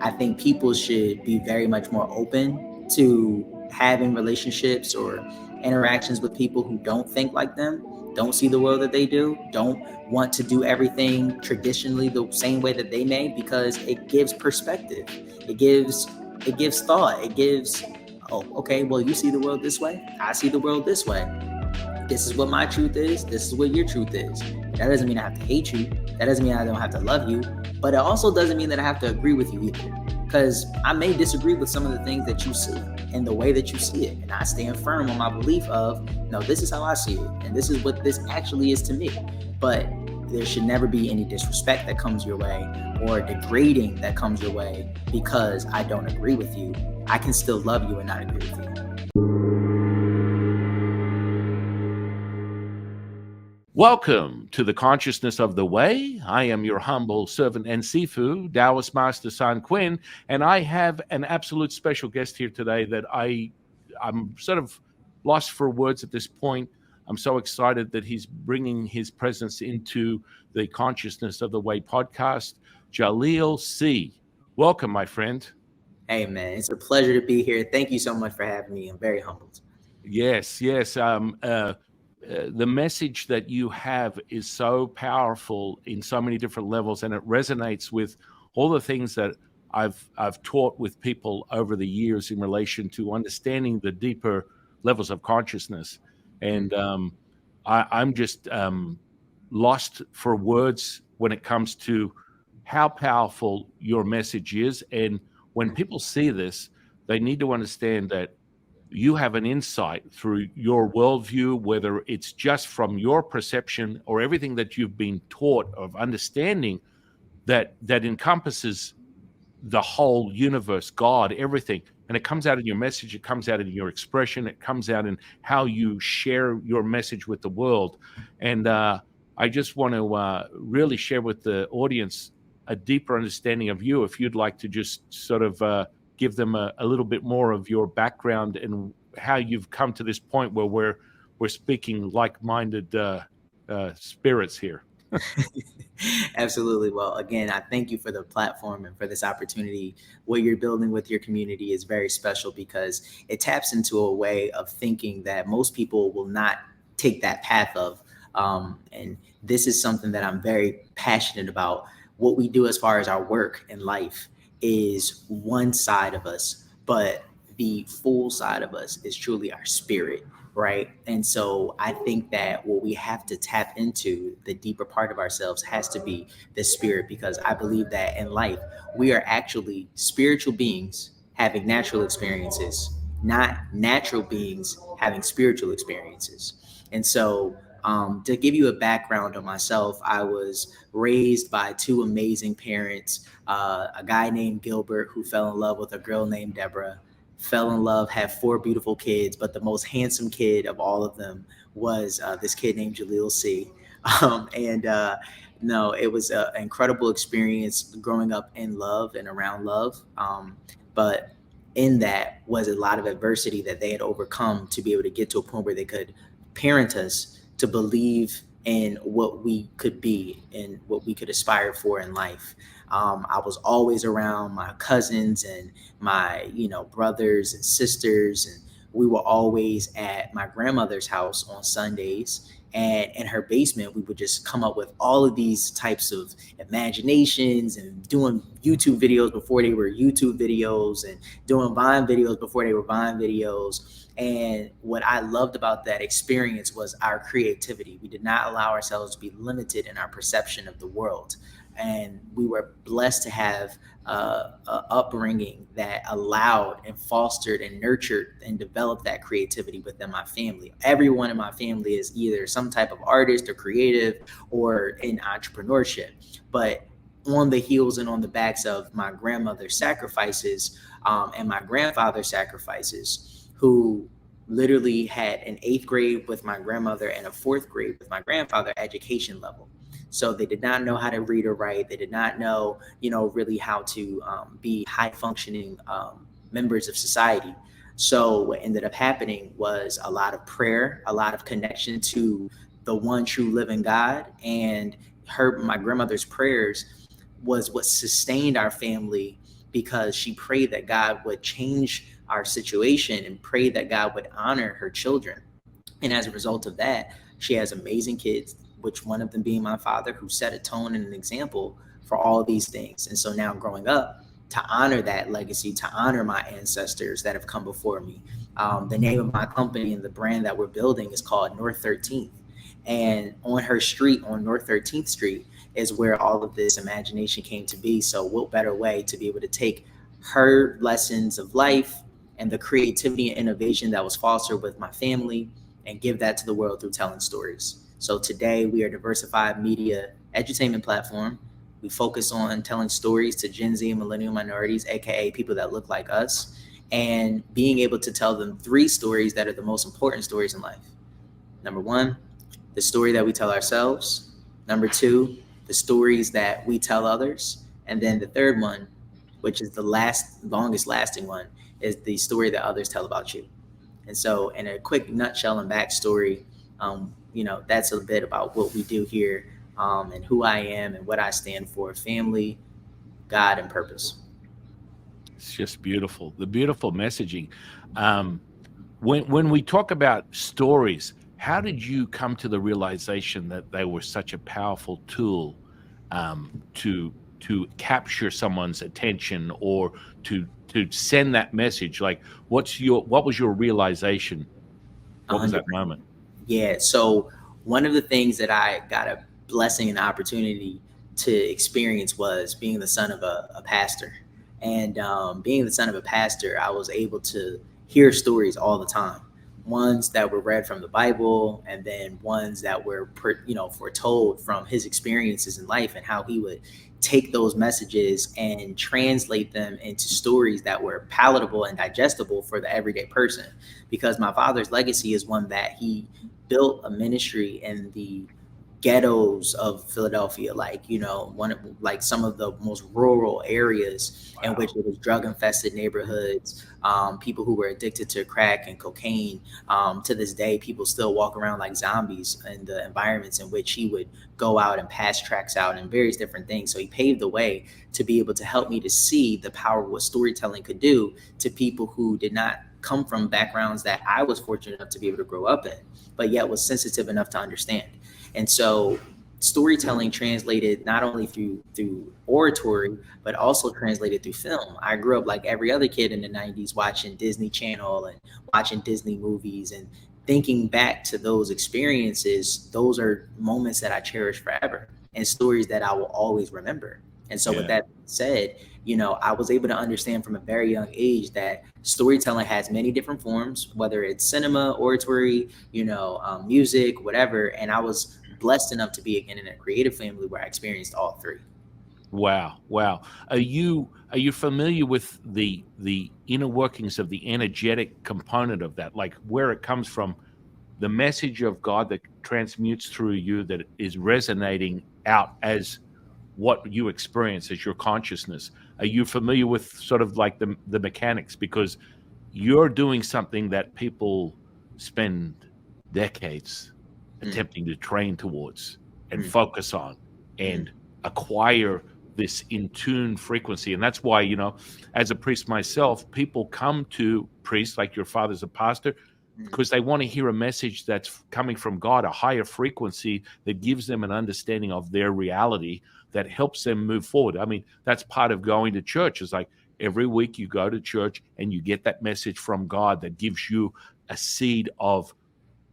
I think people should be very much more open to having relationships or interactions with people who don't think like them, don't see the world that they do, don't want to do everything traditionally the same way that they may, because it gives perspective. It gives thought. It gives, oh, okay, well, you see the world this way, I see the world this way. This is what my truth is, this is what your truth is. That doesn't mean I have to hate you. That doesn't mean I don't have to love you. But it also doesn't mean that I have to agree with you either. Because I may disagree with some of the things that you see and the way that you see it. And I stand firm on my belief of, no, this is how I see it. And this is what this actually is to me. But there should never be any disrespect that comes your way or degrading that comes your way because I don't agree with you. I can still love you and not agree with you. Welcome to the Consciousness of the Way. I am your humble servant and Sifu, Taoist Master San Quinn, and I have an absolute special guest here today that I'm sort of lost for words at this point. I'm so excited that he's bringing his presence into the Consciousness of the Way podcast. Jahleel C. Welcome, my friend. Hey, man, it's a pleasure to be here. Thank you so much for having me. I'm very humbled. Yes. The message that you have is so powerful in so many different levels, and it resonates with all the things that I've taught with people over the years in relation to understanding the deeper levels of consciousness. And I'm just lost for words when it comes to how powerful your message is. And when people see this, they need to understand that you have an insight through your worldview, whether it's just from your perception or everything that you've been taught of understanding that encompasses the whole universe, God, everything. And it comes out in your message, it comes out in your expression, it comes out in how you share your message with the world. And I just want to really share with the audience a deeper understanding of you. If you'd like to just sort of give them a little bit more of your background and how you've come to this point where we're speaking like-minded spirits here. Absolutely. Well, again, I thank you for the platform and for this opportunity. What you're building with your community is very special because it taps into a way of thinking that most people will not take that path of. And this is something that I'm very passionate about. What we do as far as our work in life is one side of us, but the full side of us is truly our spirit, right? And so I think that what we have to tap into, the deeper part of ourselves, has to be the spirit, because I believe that in life we are actually spiritual beings having natural experiences, not natural beings having spiritual experiences. And so to give you a background on myself, I was raised by two amazing parents, a guy named Gilbert who fell in love with a girl named Deborah, fell in love, had four beautiful kids, but the most handsome kid of all of them was this kid named Jahleel C. And no, it was an incredible experience growing up in love and around love. But in that was a lot of adversity that they had overcome to be able to get to a point where they could parent us to believe in what we could be and what we could aspire for in life. I was always around my cousins and my, brothers and sisters, and we were always at my grandmother's house on Sundays. And in her basement, we would just come up with all of these types of imaginations and doing YouTube videos before they were YouTube videos and doing Vine videos before they were Vine videos. And what I loved about that experience was our creativity. We did not allow ourselves to be limited in our perception of the world. And we were blessed to have a upbringing that allowed and fostered and nurtured and developed that creativity within my family. Everyone in my family is either some type of artist or creative or in entrepreneurship. But on the heels and on the backs of my grandmother's sacrifices and my grandfather's sacrifices, who literally had an 8th grade with my grandmother and a 4th grade with my grandfather education level. So they did not know how to read or write. They did not know, really how to be high functioning members of society. So what ended up happening was a lot of prayer, a lot of connection to the one true living God. And my grandmother's prayers was what sustained our family, because she prayed that God would change our situation and prayed that God would honor her children. And as a result of that, she has amazing kids, which one of them being my father, who set a tone and an example for all of these things. And so now growing up, to honor that legacy, to honor my ancestors that have come before me. The name of my company and the brand that we're building is called North 13th. And on her street, on North 13th Street, is where all of this imagination came to be. So, what better way to be able to take her lessons of life and the creativity and innovation that was fostered with my family and give that to the world through telling stories. So today we are a diversified media edutainment platform. We focus on telling stories to Gen Z and millennial minorities, aka people that look like us, and being able to tell them three stories that are the most important stories in life. Number one, the story that we tell ourselves. Number two, the stories that we tell others. And then the third one, which is the longest lasting one, is the story that others tell about you. And so, in a quick nutshell and backstory, that's a bit about what we do here, and who I am and what I stand for: family, God, and purpose. It's just beautiful. The beautiful messaging. Um, when we talk about stories, how did you come to the realization that they were such a powerful tool to capture someone's attention or to send that message? Like, what was your realization? What was that 100. moment? Yeah. So one of the things that I got a blessing and opportunity to experience was being the son of a pastor. And being the son of a pastor, I was able to hear stories all the time. Ones that were read from the Bible, and then ones that were, foretold from his experiences in life and how he would take those messages and translate them into stories that were palatable and digestible for the everyday person. Because my father's legacy is one that he built a ministry in the ghettos of Philadelphia, like some of the most rural areas in which Wow. it was drug infested neighborhoods, people who were addicted to crack and cocaine. To this day, people still walk around like zombies in the environments in which he would go out and pass tracks out and various different things. So he paved the way to be able to help me to see the power of what storytelling could do to people who did not come from backgrounds that I was fortunate enough to be able to grow up in, but yet was sensitive enough to understand. And so storytelling translated not only through oratory, but also translated through film. I grew up like every other kid in the 90s watching Disney Channel and watching Disney movies, and thinking back to those experiences. Those are moments that I cherish forever and stories that I will always remember. And so with Yeah. that said, I was able to understand from a very young age that storytelling has many different forms, whether it's cinema, oratory, music, whatever. And I was blessed enough to be again in a creative family where I experienced all three. Wow, wow. Are you familiar with the inner workings of the energetic component of that, like where it comes from, the message of God that transmutes through you that is resonating out as what you experience as your consciousness? Are you familiar with sort of like the mechanics? Because you're doing something that people spend decades Mm, attempting to train towards and mm, focus on mm, and acquire this in tune frequency. And that's why, as a priest myself, people come to priests like your father's a pastor mm, because they want to hear a message that's coming from God, a higher frequency that gives them an understanding of their reality that helps them move forward. I mean, that's part of going to church. Is like every week you go to church and you get that message from God that gives you a seed of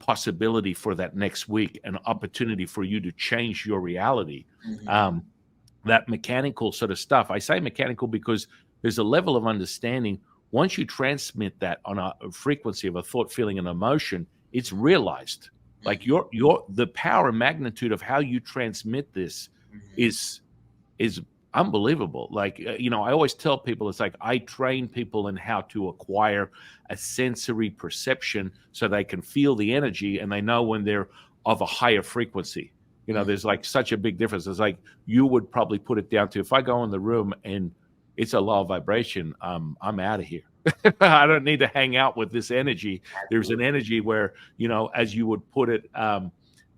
possibility for that next week, an opportunity for you to change your reality. mhm, Um, that mechanical sort of stuff. I say mechanical because there's a level of understanding. Once you transmit that on a frequency of a thought, feeling, and emotion, it's realized. Like mhm, the power and magnitude of how you transmit this mhm, is is unbelievable. Like I always tell people it's like I train people in how to acquire a sensory perception so they can feel the energy and they know when they're of a higher frequency. mhm. There's like such a big difference. It's like you would probably put it down to if I go in the room and it's a low vibration, I'm out of here. I don't need to hang out with this energy. There's an Absolutely. energy where, as you would put it,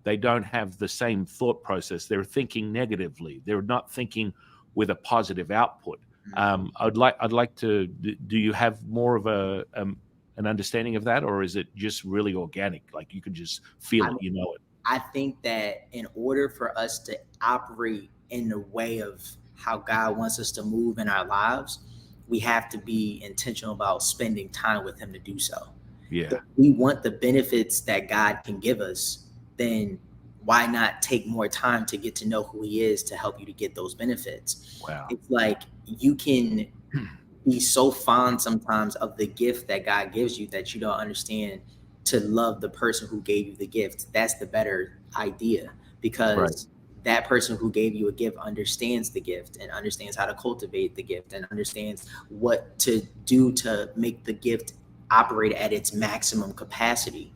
they don't have the same thought process. They're thinking negatively. They're not thinking with a positive output. I'd like to. Do you have more of an understanding of that, or is it just really organic? Like you can just feel I it, you know it? I think that in order for us to operate in the way of how God wants us to move in our lives, we have to be intentional about spending time with Him to do so. If Yeah. we want the benefits that God can give us, then why not take more time to get to know who He is to help you to get those benefits? Wow. It's like you can be so fond sometimes of the gift that God gives you that you don't understand to love the person who gave you the gift. That's the better idea, Right. because that person who gave you a gift understands the gift and understands how to cultivate the gift and understands what to do to make the gift operate at its maximum capacity.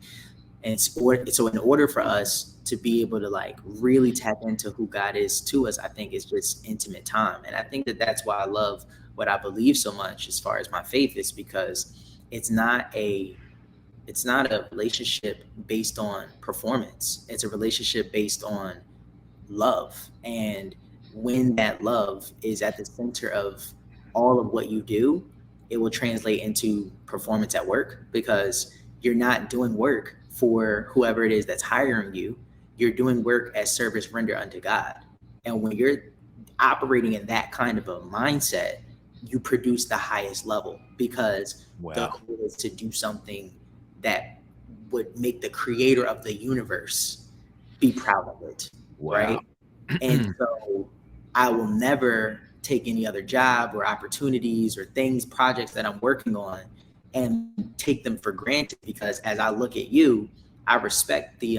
And so in order for us to be able to like really tap into who God is to us, I think it's just intimate time. And I think that that's why I love what I believe so much as far as my faith is, because it's not a it's not a relationship based on performance. It's a relationship based on love. And when that love is at the center of all of what you do, it will translate into performance at work, because you're not doing work for whoever it is that's hiring you. You're doing work as service render unto God. And when you're operating in that kind of a mindset, you produce the highest level, because the Wow. goal is to do something that would make the creator of the universe be proud of it, Wow. right? And so I will never take any other job or opportunities or things, projects that I'm working on and take them for granted, because as I look at you, I respect the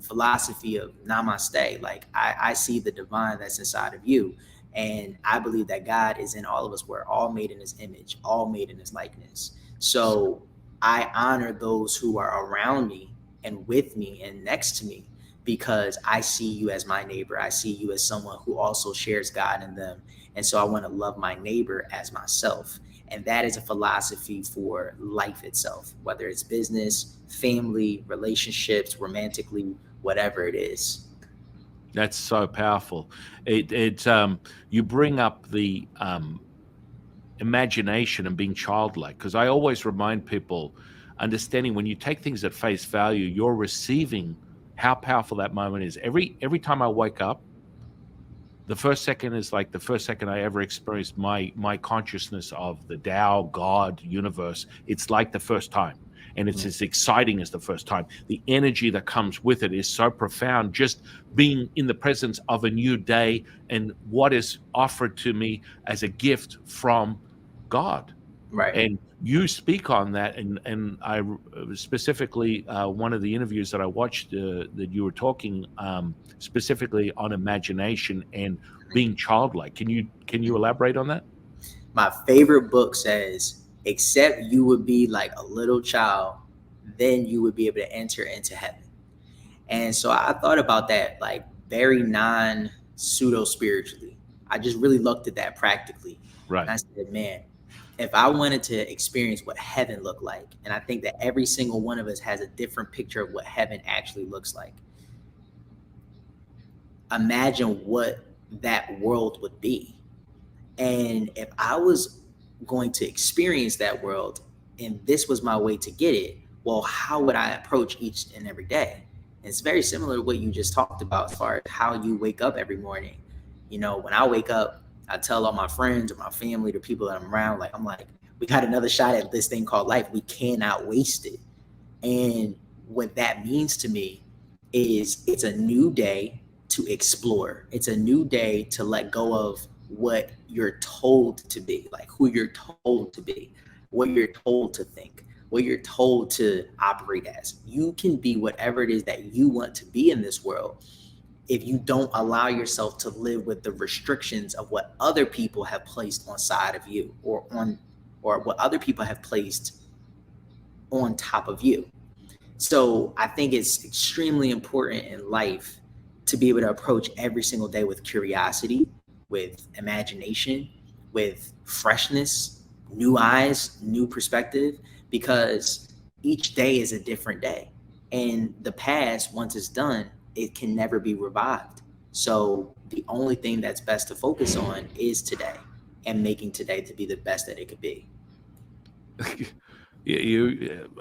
philosophy of namaste. Like I see the divine that's inside of you. And I believe that God is in all of us. We're all made in His image, all made in His likeness. So I honor those who are around me and with me and next to me, because I see you as my neighbor. I see you as someone who also shares God in them. And so I want to love my neighbor as myself. And that is a philosophy for life itself, whether it's business, family, relationships, romantically, whatever it is. That's so powerful. You bring up the imagination and being childlike, because I always remind people, understanding when you take things at face value, you're receiving how powerful that moment is. Every time I wake up, the first second is like the first second I ever experienced my consciousness of the Tao, God, universe. It's like the first time. And it's as exciting as the first time. The energy that comes with it is so profound. Just being in the presence of a new day and what is offered to me as a gift from God. Right. And you speak on that, and I specifically one of the interviews that I watched that you were talking specifically on imagination and being childlike. Can you elaborate on that? My favorite book says, except you would be like a little child, then you would be able to enter into heaven. And so I thought about that like very non pseudo spiritually. I just really looked at that practically. And Right. I said, man, if I wanted to experience what heaven looked like, and I think that every single one of us has a different picture of what heaven actually looks like, imagine what that world would be. And if I was going to experience that world and this was my way to get it, well, how would I approach each and every day? And it's very similar to what you just talked about as far as how you wake up every morning. You know, when I wake up, I tell all my friends or my family, the people that I'm around, like, I'm like, we got another shot at this thing called life. We cannot waste it. And what that means to me is it's a new day to explore. It's a new day to let go of what you're told to be, like who you're told to be, what you're told to think, what you're told to operate as. You can be whatever it is that you want to be in this world if you don't allow yourself to live with the restrictions of what other people have placed on side of you, or what other people have placed on top of you. So I think it's extremely important in life to be able to approach every single day with curiosity, with imagination, with freshness, new eyes, new perspective, because each day is a different day. And the past, once it's done, it can never be revived. So the only thing that's best to focus on is today. and making today to be the best that it could be.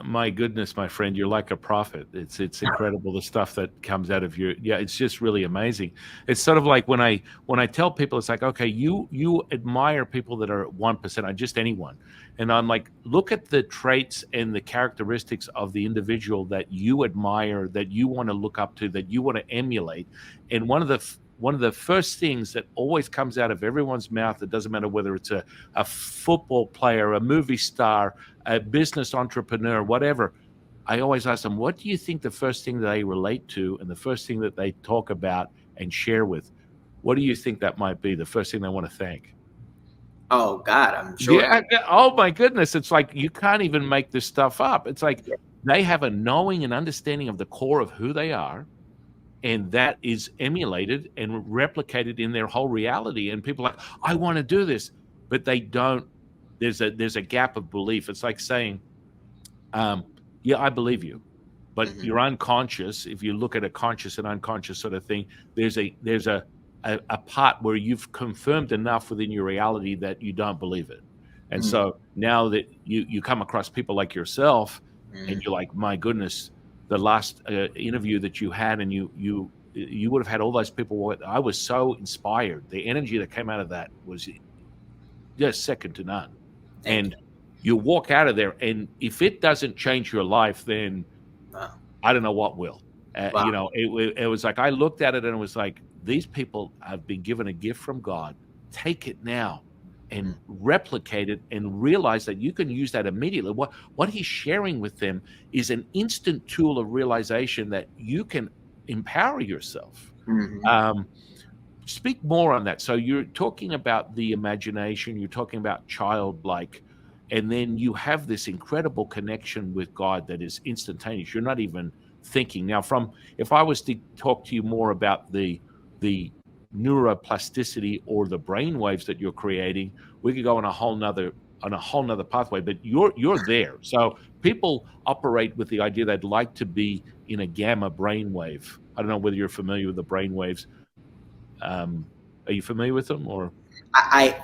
My goodness, my friend, you're like a prophet. It's incredible the stuff that comes out of you. Yeah, it's just really amazing. It's sort of like when I tell people, it's like, okay, you admire people that are at 1%, or just anyone, and I'm like, look at the traits and the characteristics of the individual that you admire, that you want to look up to, that you want to emulate, and one of the first things that always comes out of everyone's mouth, it doesn't matter whether it's a football player, a movie star, a business entrepreneur, whatever, I always ask them, what do you think the first thing that they relate to and the first thing that they talk about and share with? What do you think that might be? The first thing they want to thank? Oh God, I'm sure. Yeah. Oh my goodness. It's like you can't even make this stuff up. It's like they have a knowing and understanding of the core of who they are, and that is emulated and replicated in their whole reality. And people are like, I want to do this, but they don't. There's a gap of belief. It's like saying, yeah, I believe you, but Hmm. you're unconscious. If you look at a conscious and unconscious sort of thing, there's a part where you've confirmed enough within your reality that you don't believe it. And Hmm. so now that you come across people like yourself, and Hmm. you're like, my goodness, the last interview that you had, and you would have had all those people. I was so inspired. The energy that came out of that was just second to none. Thank And you. you walk out of there, and if it doesn't change your life, then Wow. I don't know what will. Wow. It was like I looked at it and it was like, these people have been given a gift from God. Take it now and Mm. replicate it and realize that you can use that immediately. What he's sharing with them is an instant tool of realization that you can empower yourself. Hmm. Um, Speak more on that. So you're talking about the imagination, you're talking about childlike, and then you have this incredible connection with God that is instantaneous. You're not even thinking. Now, from if I was to talk to you more about the neuroplasticity or the brain waves that you're creating, we could go on a whole nother pathway, but you're there. So people operate with the idea they'd like to be in a gamma brainwave. I don't know whether you're familiar with the brain waves. um, are you familiar with them or? I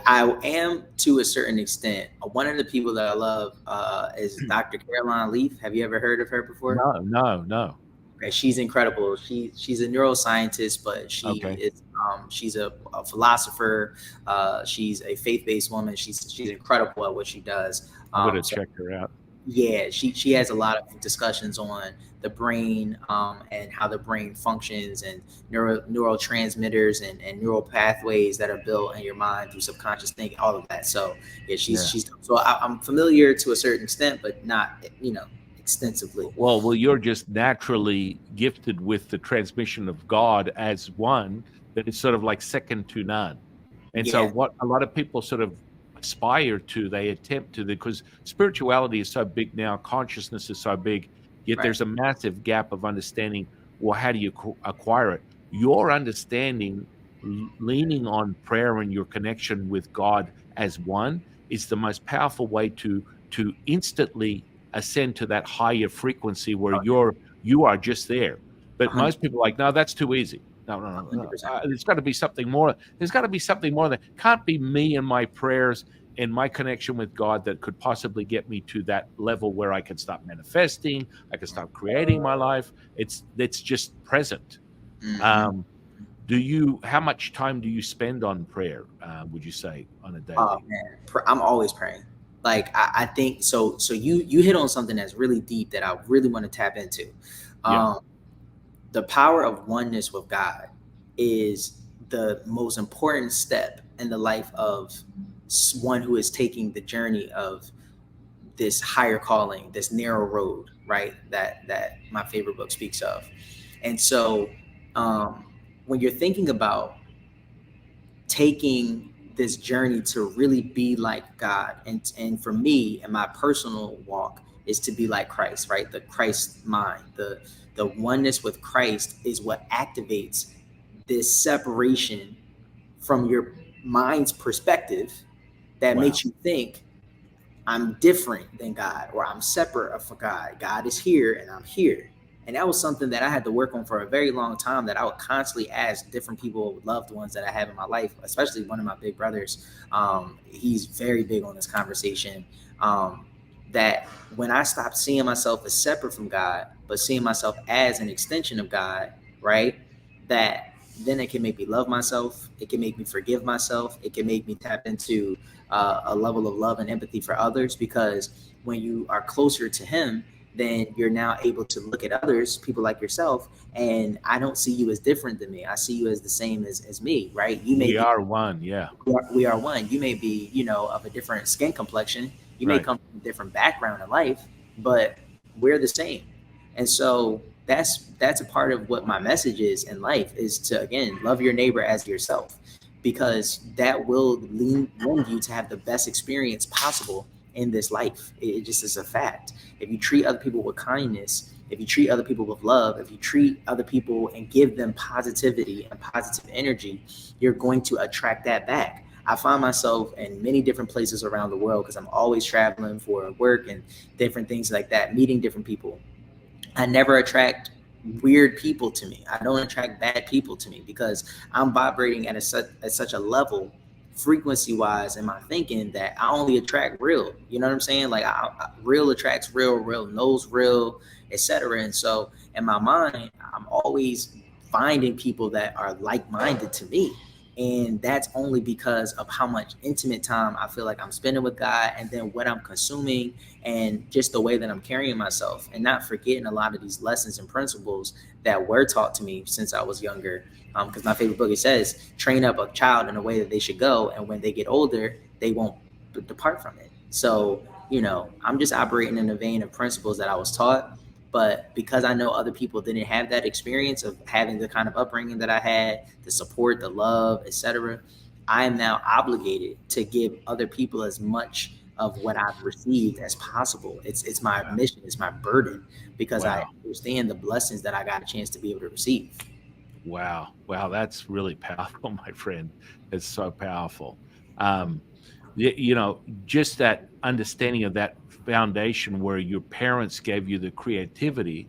am to a certain extent. One of the people that I love is Dr. Caroline Leaf. Have you ever heard of her before? No, no, no. Okay, she's incredible. She's a neuroscientist, but Okay, she's a philosopher. She's a faith based woman. She's incredible at what she does. I'm going to So check her out. yeah, she has a lot of discussions on the brain, and how the brain functions, and neurotransmitters, and neural pathways that are built in your mind through subconscious thinking, all of that. So yeah, Yeah. I'm familiar to a certain extent, but not extensively. Well, you're just naturally gifted with the transmission of God as one that is sort of like second to none. And so, Yeah, what a lot of people sort of aspire to, they attempt to, because spirituality is so big now, consciousness is so big, yet right. there's a massive gap of understanding. Well, how do you acquire it? Your understanding, leaning on prayer and your connection with God as one, is the most powerful way to instantly ascend to that higher frequency where you are just there. But 100, most people are like, no, that's too easy. No, no, no, no. 100%. There's got to be something more. There's got to be something more. That can't be me and my prayers and my connection with God that could possibly get me to that level where I can start manifesting. I can start creating my life. It's just present. Hmm. Um, do you? How much time do you spend on prayer? Would you say on a Oh daily? man, I'm always praying. Like I think so. So you hit on something that's really deep that I really want to tap into. Yeah. Um, the power of oneness with God is the most important step in the life of one who is taking the journey of this higher calling, this narrow road, right? That my favorite book speaks of. And so, um, when you're thinking about taking this journey to really be like God, and for me and my personal walk is to be like Christ, right? The Christ mind, the oneness with Christ is what activates this separation from your mind's perspective that Wow. makes you think I'm different than God, or I'm separate from God. God is here and I'm here. And that was something that I had to work on for a very long time, that I would constantly ask different people, loved ones that I have in my life, especially one of my big brothers. He's very big on this conversation. Um, that when I stopped seeing myself as separate from God, but seeing myself as an extension of God, right? That then it can make me love myself. It can make me forgive myself. It can make me tap into a level of love and empathy for others, because when you are closer to Him, then you're now able to look at others, people like yourself, and I don't see you as different than me. I see you as the same as me, right? You may We be, are one. Yeah. we are one. You may be, of a different skin complexion. You may Right. come from a different background in life, but we're the same. And so that's a part of what my message is in life, is to, again, love your neighbor as yourself, because that will lend you to have the best experience possible in this life. It just is a fact. If you treat other people with kindness, if you treat other people with love, if you treat other people and give them positivity and positive energy, you're going to attract that back. I find myself in many different places around the world, because I'm always traveling for work and different things like that, meeting different people. I never attract weird people to me. I don't attract bad people to me, because I'm vibrating at such a level, frequency wise, in my thinking, that I only attract real. You know what I'm saying? Like, real attracts real, real knows real, etc. And so in my mind, I'm always finding people that are like minded to me. And that's only because of how much intimate time I feel like I'm spending with God, and then what I'm consuming, and just the way that I'm carrying myself, and not forgetting a lot of these lessons and principles that were taught to me since I was younger. Because my favorite book, it says, train up a child in a way that they should go, and when they get older, they won't depart from it. So, I'm just operating in the vein of principles that I was taught. But because I know other people didn't have that experience of having the kind of upbringing that I had, the support, the love, etc., I am now obligated to give other people as much of what I've received as possible. It's my Wow. mission, it's my burden, because I Wow. understand the blessings that I got a chance to be able to receive. Wow. Wow. That's really powerful, my friend. It's so powerful. Um, just that understanding of that foundation where your parents gave you the creativity,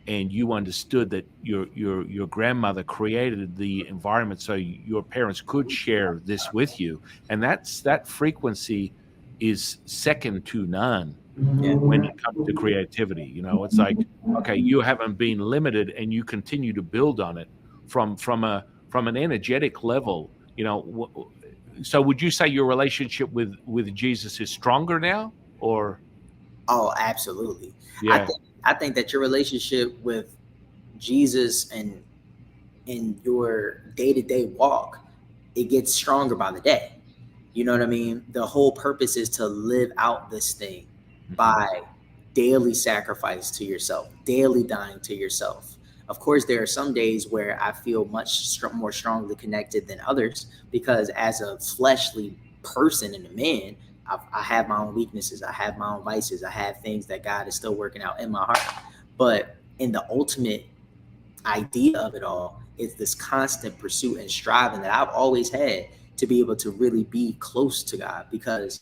and you understood that your grandmother created the environment so your parents could share this with you, and that frequency is second to none Yeah. when it comes to creativity. It's like, okay, you haven't been limited, and you continue to build on it from an energetic level. So would you say your relationship with Jesus is stronger now, or? Oh, absolutely. I Yeah. think I think that your relationship with Jesus and in your day-to-day walk, it gets stronger by the day. You know what I mean? The whole purpose is to live out this thing Mhm. by daily sacrifice to yourself, daily dying to yourself. Of course, there are some days where I feel much more strongly connected than others, because as a fleshly person and a man, I have my own weaknesses, I have my own vices, I have things that God is still working out in my heart. But in the ultimate idea of it all is this constant pursuit and striving that I've always had, to be able to really be close to God, because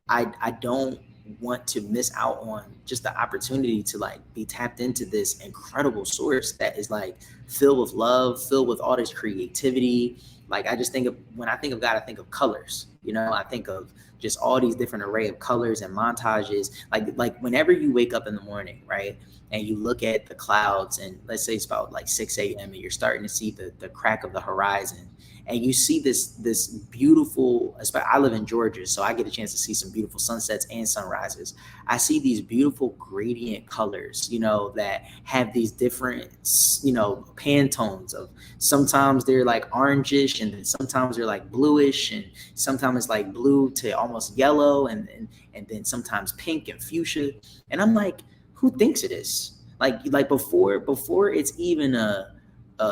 I don't want to miss out on just the opportunity to like be tapped into this incredible source that is like filled with love, filled with all this creativity. Like, I just think of, when I think of God, I think of colors. I think of just all these different array of colors and montages. Like whenever you wake up in the morning, right? And you look at the clouds, and let's say it's about like 6 a.m. and you're starting to see the crack of the horizon, and you see this beautiful. I live in Georgia, so I get a chance to see some beautiful sunsets and sunrises. I see these beautiful gradient colors, that have these different, pantones of, sometimes they're like orangish, and then sometimes they're like bluish, and sometimes it's like blue to almost yellow, and then sometimes pink and fuchsia. And I'm like, who thinks of this? Like before it's even a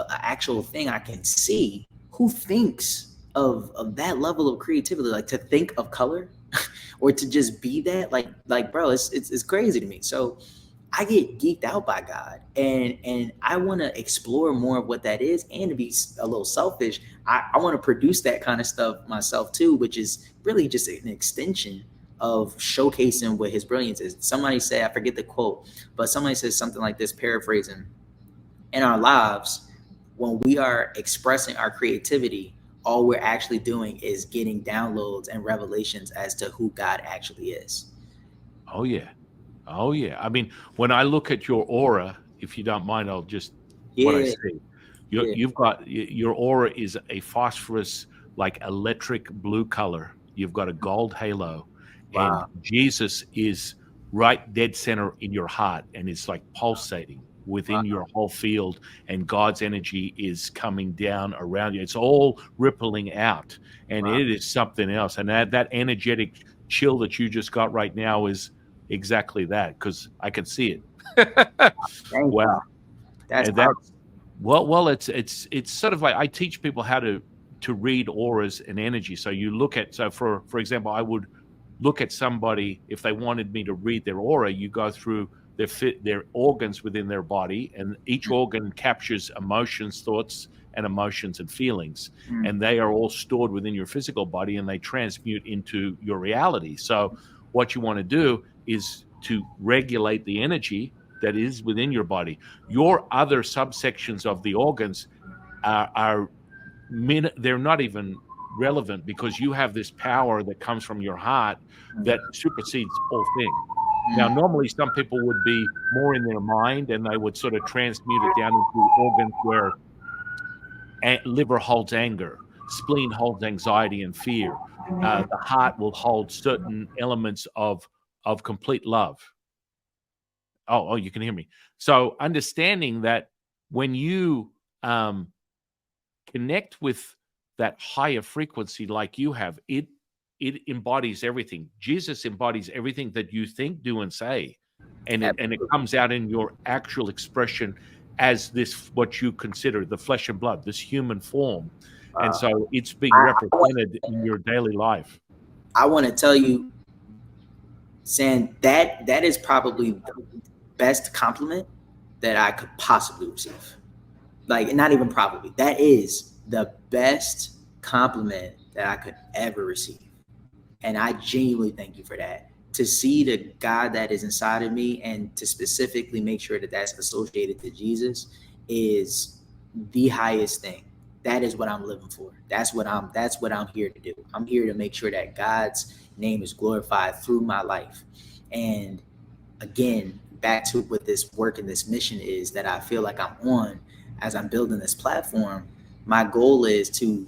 actual thing I can see. Who thinks of that level of creativity? Like, to think of color, or to just be that. Like bro, it's crazy to me. So I get geeked out by God, and I want to explore more of what that is, and to be a little selfish, I want to produce that kind of stuff myself too, which is really just an extension of showcasing what his brilliance is. Somebody say, I forget the quote, but somebody says something like this, paraphrasing: in our lives, when we are expressing our creativity, all we're actually doing is getting downloads and revelations as to who God actually is. Oh yeah. Oh yeah. I mean, when I look at your aura, if you don't mind, I'll just what I Yeah, see. yeah. You've got your aura is a phosphorus, like electric blue color. You've got a gold halo, and Wow. Jesus is right dead center in your heart, and it's like pulsating Wow. within your whole field, and God's energy is coming down around you. It's all rippling out, and Wow. it is something else. And that energetic chill that you just got right now is exactly that, because I can see it. Thank you. Wow. That's And powerful. that's well, it's sort of like I teach people how to read auras and energy. So you look at so for example, I would look at somebody if they wanted me to read their aura. You go through their organs within their body, and each organ captures emotions, thoughts, and emotions and feelings, Mm. and they are all stored within your physical body, and they transmute into your reality. So what you want to do is to regulate the energy that is within your body. Your other subsections of the organs are they're not even relevant, because you have this power that comes from your heart Mm. that supersedes all things. Now, Mm. normally some people would be more in their mind, and they would sort of transmute it down into organs where liver holds anger, spleen holds anxiety and fear. The heart will hold certain elements of complete love. Oh, you can hear me. So understanding that when you connect with that higher frequency like you have, it embodies everything. Jesus embodies everything that you think, do, and say, and it Absolutely. comes out in your actual expression as this what you consider the flesh and blood, this human form, and Uh, so it's being I, represented in your daily life. I want to tell you, Sam, that is probably the best compliment that I could possibly receive. Like, not even probably. That is the best compliment that I could ever receive. And I genuinely thank you for that. To see the God that is inside of me and to specifically make sure that that's associated to Jesus is the highest thing. That is what I'm living for. That's what I'm here to do. I'm here to make sure that God's name is glorified through my life. And again, back to what this work and this mission is that I feel like I'm on as I'm building this platform. My goal is to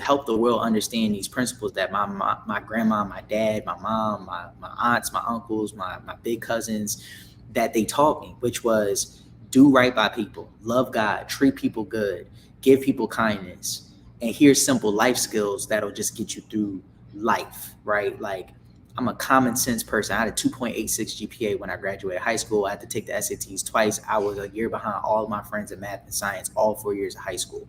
help the world understand these principles that my grandma, my dad, my mom, my aunts, my uncles, my big cousins, that they taught me, which was do right by people, love God, treat people good, give people kindness. And here's simple life skills that'll just get you through life, right? Like, I'm a common sense person. I had a 2.86 GPA when I graduated high school. I had to take the SATs twice. I was a year behind all of my friends in math and science, all 4 years of high school.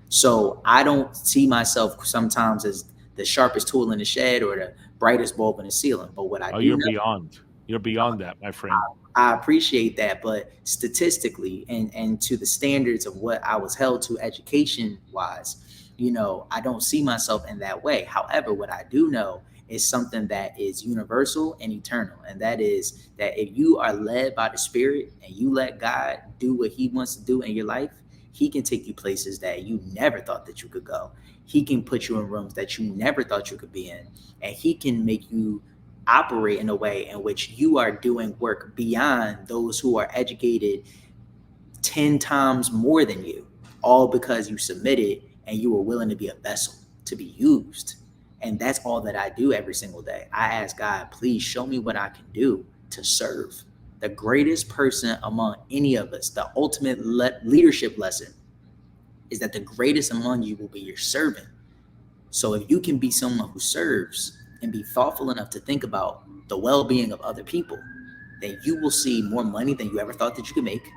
So I don't see myself sometimes as the sharpest tool in the shed or the brightest bulb in the ceiling. But what I Oh, do you're know, beyond. You're beyond that, my friend. I appreciate that. But statistically and to the standards of what I was held to education wise, I don't see myself in that way. However, what I do know is something that is universal and eternal. And that is that if you are led by the Spirit and you let God do what He wants to do in your life, He can take you places that you never thought that you could go. He can put you in rooms that you never thought you could be in. And He can make you operate in a way in which you are doing work beyond those who are educated 10 times more than you, all because you submitted and you were willing to be a vessel to be used. And that's all that I do every single day. I ask God, please show me what I can do to serve. The greatest person among any of us, the ultimate leadership lesson is that the greatest among you will be your servant. So if you can be someone who serves and be thoughtful enough to think about the well-being of other people, then you will see more money than you ever thought that you could make.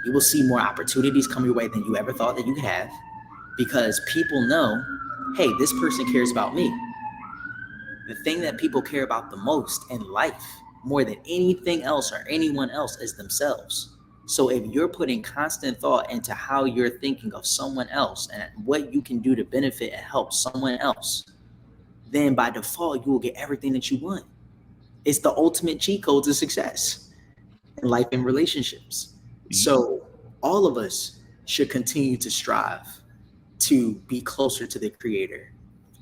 You will see more opportunities come your way than you ever thought that you could have, because people know, hey, this person cares about me. The thing that people care about the most in life, more than anything else or anyone else, is themselves. So if you're putting constant thought into how you're thinking of someone else and what you can do to benefit and help someone else, then by default, you will get everything that you want. It's the ultimate cheat code to success in life and relationships. So all of us should continue to strive to be closer to the creator.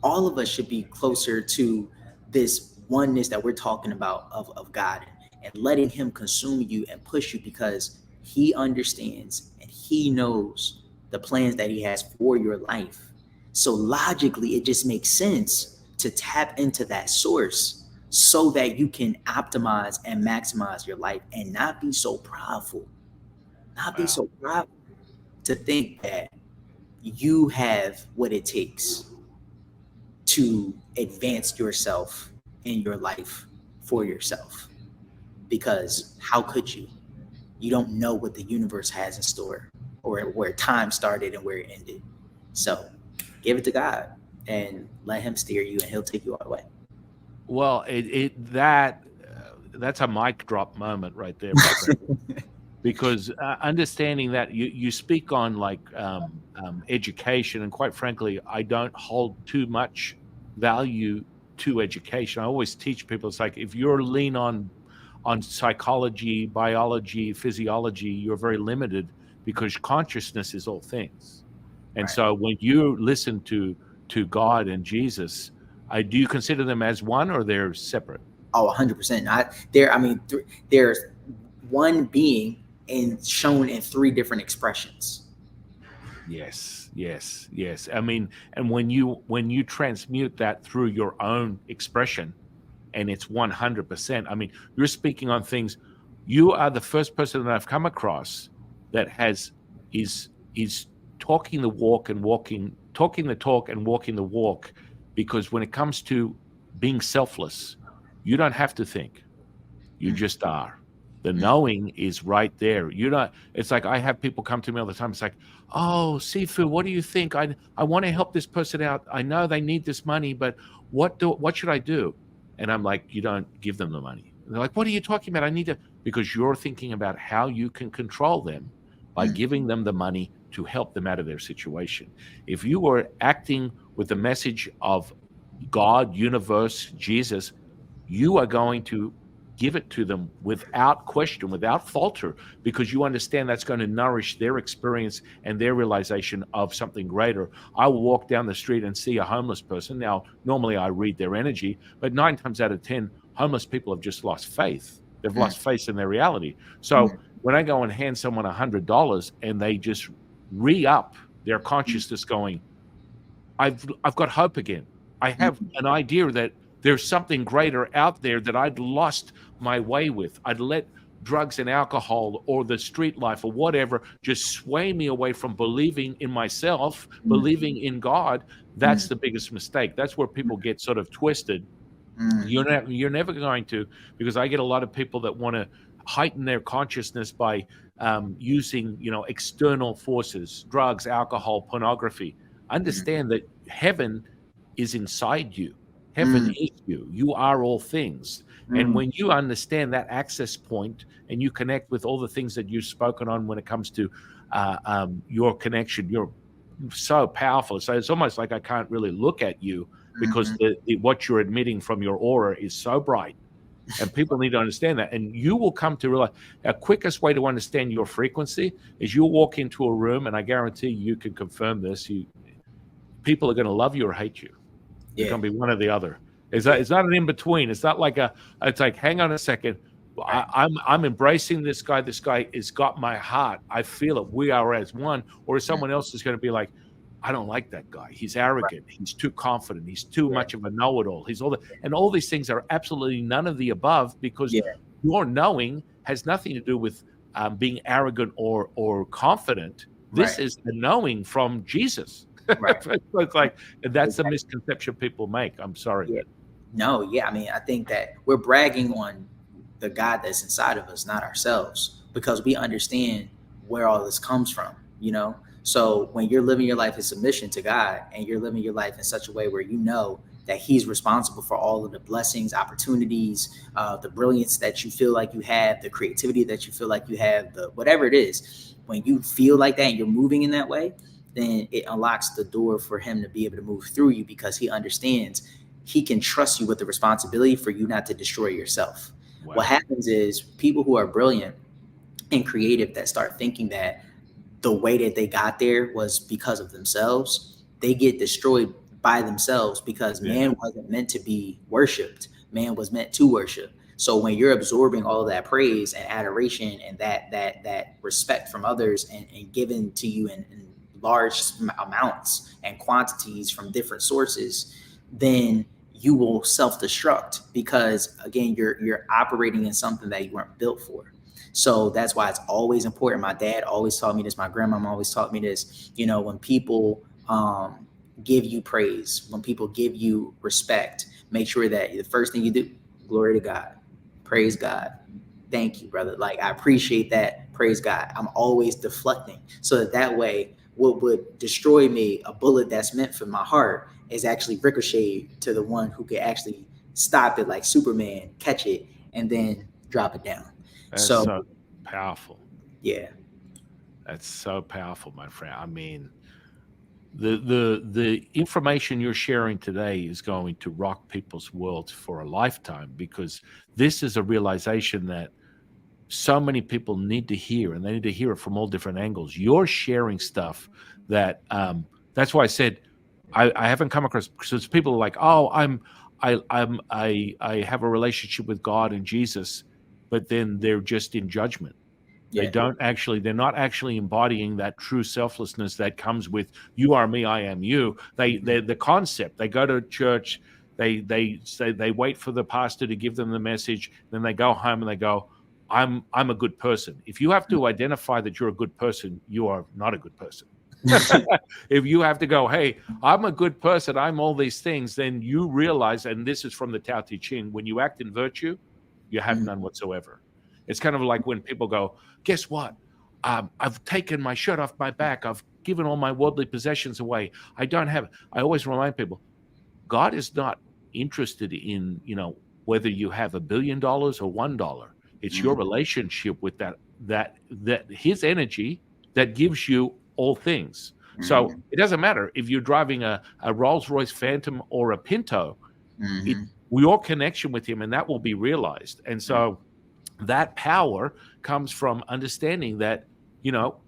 All of us should be closer to this oneness that we're talking about of God, and letting him consume you and push you, because he understands and he knows the plans that he has for your life. So logically, it just makes sense to tap into that source so that you can optimize and maximize your life and not be so prideful. Not be so proud to think that you have what it takes to advance yourself in your life for yourself. Because how could you? You don't know what the universe has in store, or where time started and where it ended. So give it to God and let him steer you, and he'll take you all the way. Well, that's a mic drop moment right there, my friend. Because understanding that you speak on like education, and quite frankly, I don't hold too much value to education. I always teach people, it's like, if you're lean on psychology, biology, physiology, you're very limited, because consciousness is all things. And Right. so when you listen to God and Jesus, do you consider them as one, or they're separate? Oh, 100%. There's one being and shown in three different expressions. Yes, yes, yes. I mean, and when you transmute that through your own expression, and it's 100%. I mean, you're speaking on things. You are the first person that I've come across that is talking the walk and talking the talk and walking the walk. Because when it comes to being selfless, you don't have to think. You just are. The knowing is right there. You're not. It's like, I have people come to me all the time. It's like, oh, Sifu, what do you think? I want to help this person out. I know they need this money, but what should I do? And I'm like, you don't give them the money. And they're like, what are you talking about? I need to, because you're thinking about how you can control them by giving them the money to help them out of their situation. If you were acting with the message of God, universe, Jesus, you are going to give it to them without question, without falter, because you understand that's going to nourish their experience and their realization of something greater. I will walk down the street and see a homeless person. Now, normally I read their energy, but 9 times out of 10, homeless people have just lost faith. They've lost faith in their reality. So when I go and hand someone $100 and they just re-up their consciousness, going, I've got hope again. I have an idea that there's something greater out there that I'd lost my way with. I'd let drugs and alcohol or the street life or whatever just sway me away from believing in myself, believing in God. That's the biggest mistake. That's where people get sort of twisted. You're never going to, because I get a lot of people that want to heighten their consciousness by using, external forces, drugs, alcohol, pornography. Understand that heaven is inside you. Heaven is you. You are all things. And when you understand that access point and you connect with all the things that you've spoken on when it comes to your connection, you're so powerful. So it's almost like I can't really look at you, because what you're admitting from your aura is so bright. And people need to understand that. And you will come to realize, the quickest way to understand your frequency is you'll walk into a room, and I guarantee you can confirm this. People are going to love you or hate you. It's going to be one or the other. It's not an in between. It's not like it's like, hang on a second. I'm embracing this guy. This guy has got my heart. I feel it. We are as one. Or someone else is going to be like, I don't like that guy. He's arrogant. He's too confident. He's too much of a know-it-all. And all these things are absolutely none of the above, because your knowing has nothing to do with being arrogant or confident. This is the knowing from Jesus. Right. It's like, that's the misconception people make. I'm sorry. No, I mean, I think that we're bragging on the God that's inside of us, not ourselves, because we understand where all this comes from, So when you're living your life in submission to God, and you're living your life in such a way where you know that he's responsible for all of the blessings, opportunities, the brilliance that you feel like you have, the creativity that you feel like you have, the whatever it is, when you feel like that and you're moving in that way, then it unlocks the door for him to be able to move through you, because he understands he can trust you with the responsibility for you not to destroy yourself. What Wow. happens is people who are brilliant and creative that start thinking that the way that they got there was because of themselves, they get destroyed by themselves because Yeah. man wasn't meant to be worshiped. Man was meant to worship. So when you're absorbing all of that praise and adoration and that respect from others and given to you in large amounts and quantities from different sources, then you will self-destruct because again you're operating in something that you weren't built for. So that's why it's always important. My dad always taught me this. My grandmama always taught me this. You know, when people give you praise, when people give you respect, make sure that the first thing you do, glory to God, praise God. Thank you, brother. Like, I appreciate that. Praise God. I'm always deflecting so that way, what would destroy me, a bullet that's meant for my heart, is actually ricocheted to the one who could actually stop it like Superman, catch it, and then drop it down. That's So, so powerful. yeah. That's so powerful, my friend. I mean, the information you're sharing today is going to rock people's worlds for a lifetime, because this is a realization that so many people need to hear, and they need to hear it from all different angles. You're sharing stuff that that's why I said I haven't come across, because people are like, oh, I have a relationship with God and Jesus, but then they're just in judgment. They Yeah. don't actually, they're not actually embodying that true selflessness that comes with you are me, I am you. They the concept. They go to church, they say they wait for the pastor to give them the message, then they go home and they go, I'm a good person. If you have to identify that you're a good person, you are not a good person. If you have to go, hey, I'm a good person, I'm all these things, then you realize, and this is from the Tao Te Ching, when you act in virtue, you have none whatsoever. It's kind of like when people go, guess what? I've taken my shirt off my back. I've given all my worldly possessions away. I don't have. I always remind people, God is not interested in, whether you have $1 billion or $1. It's your Mhm. relationship with that His energy that gives you all things. So Mhm. it doesn't matter if you're driving a Rolls Royce Phantom or a Pinto. Mhm. It's your connection with Him, and that will be realized. And so that power comes from understanding that, you know,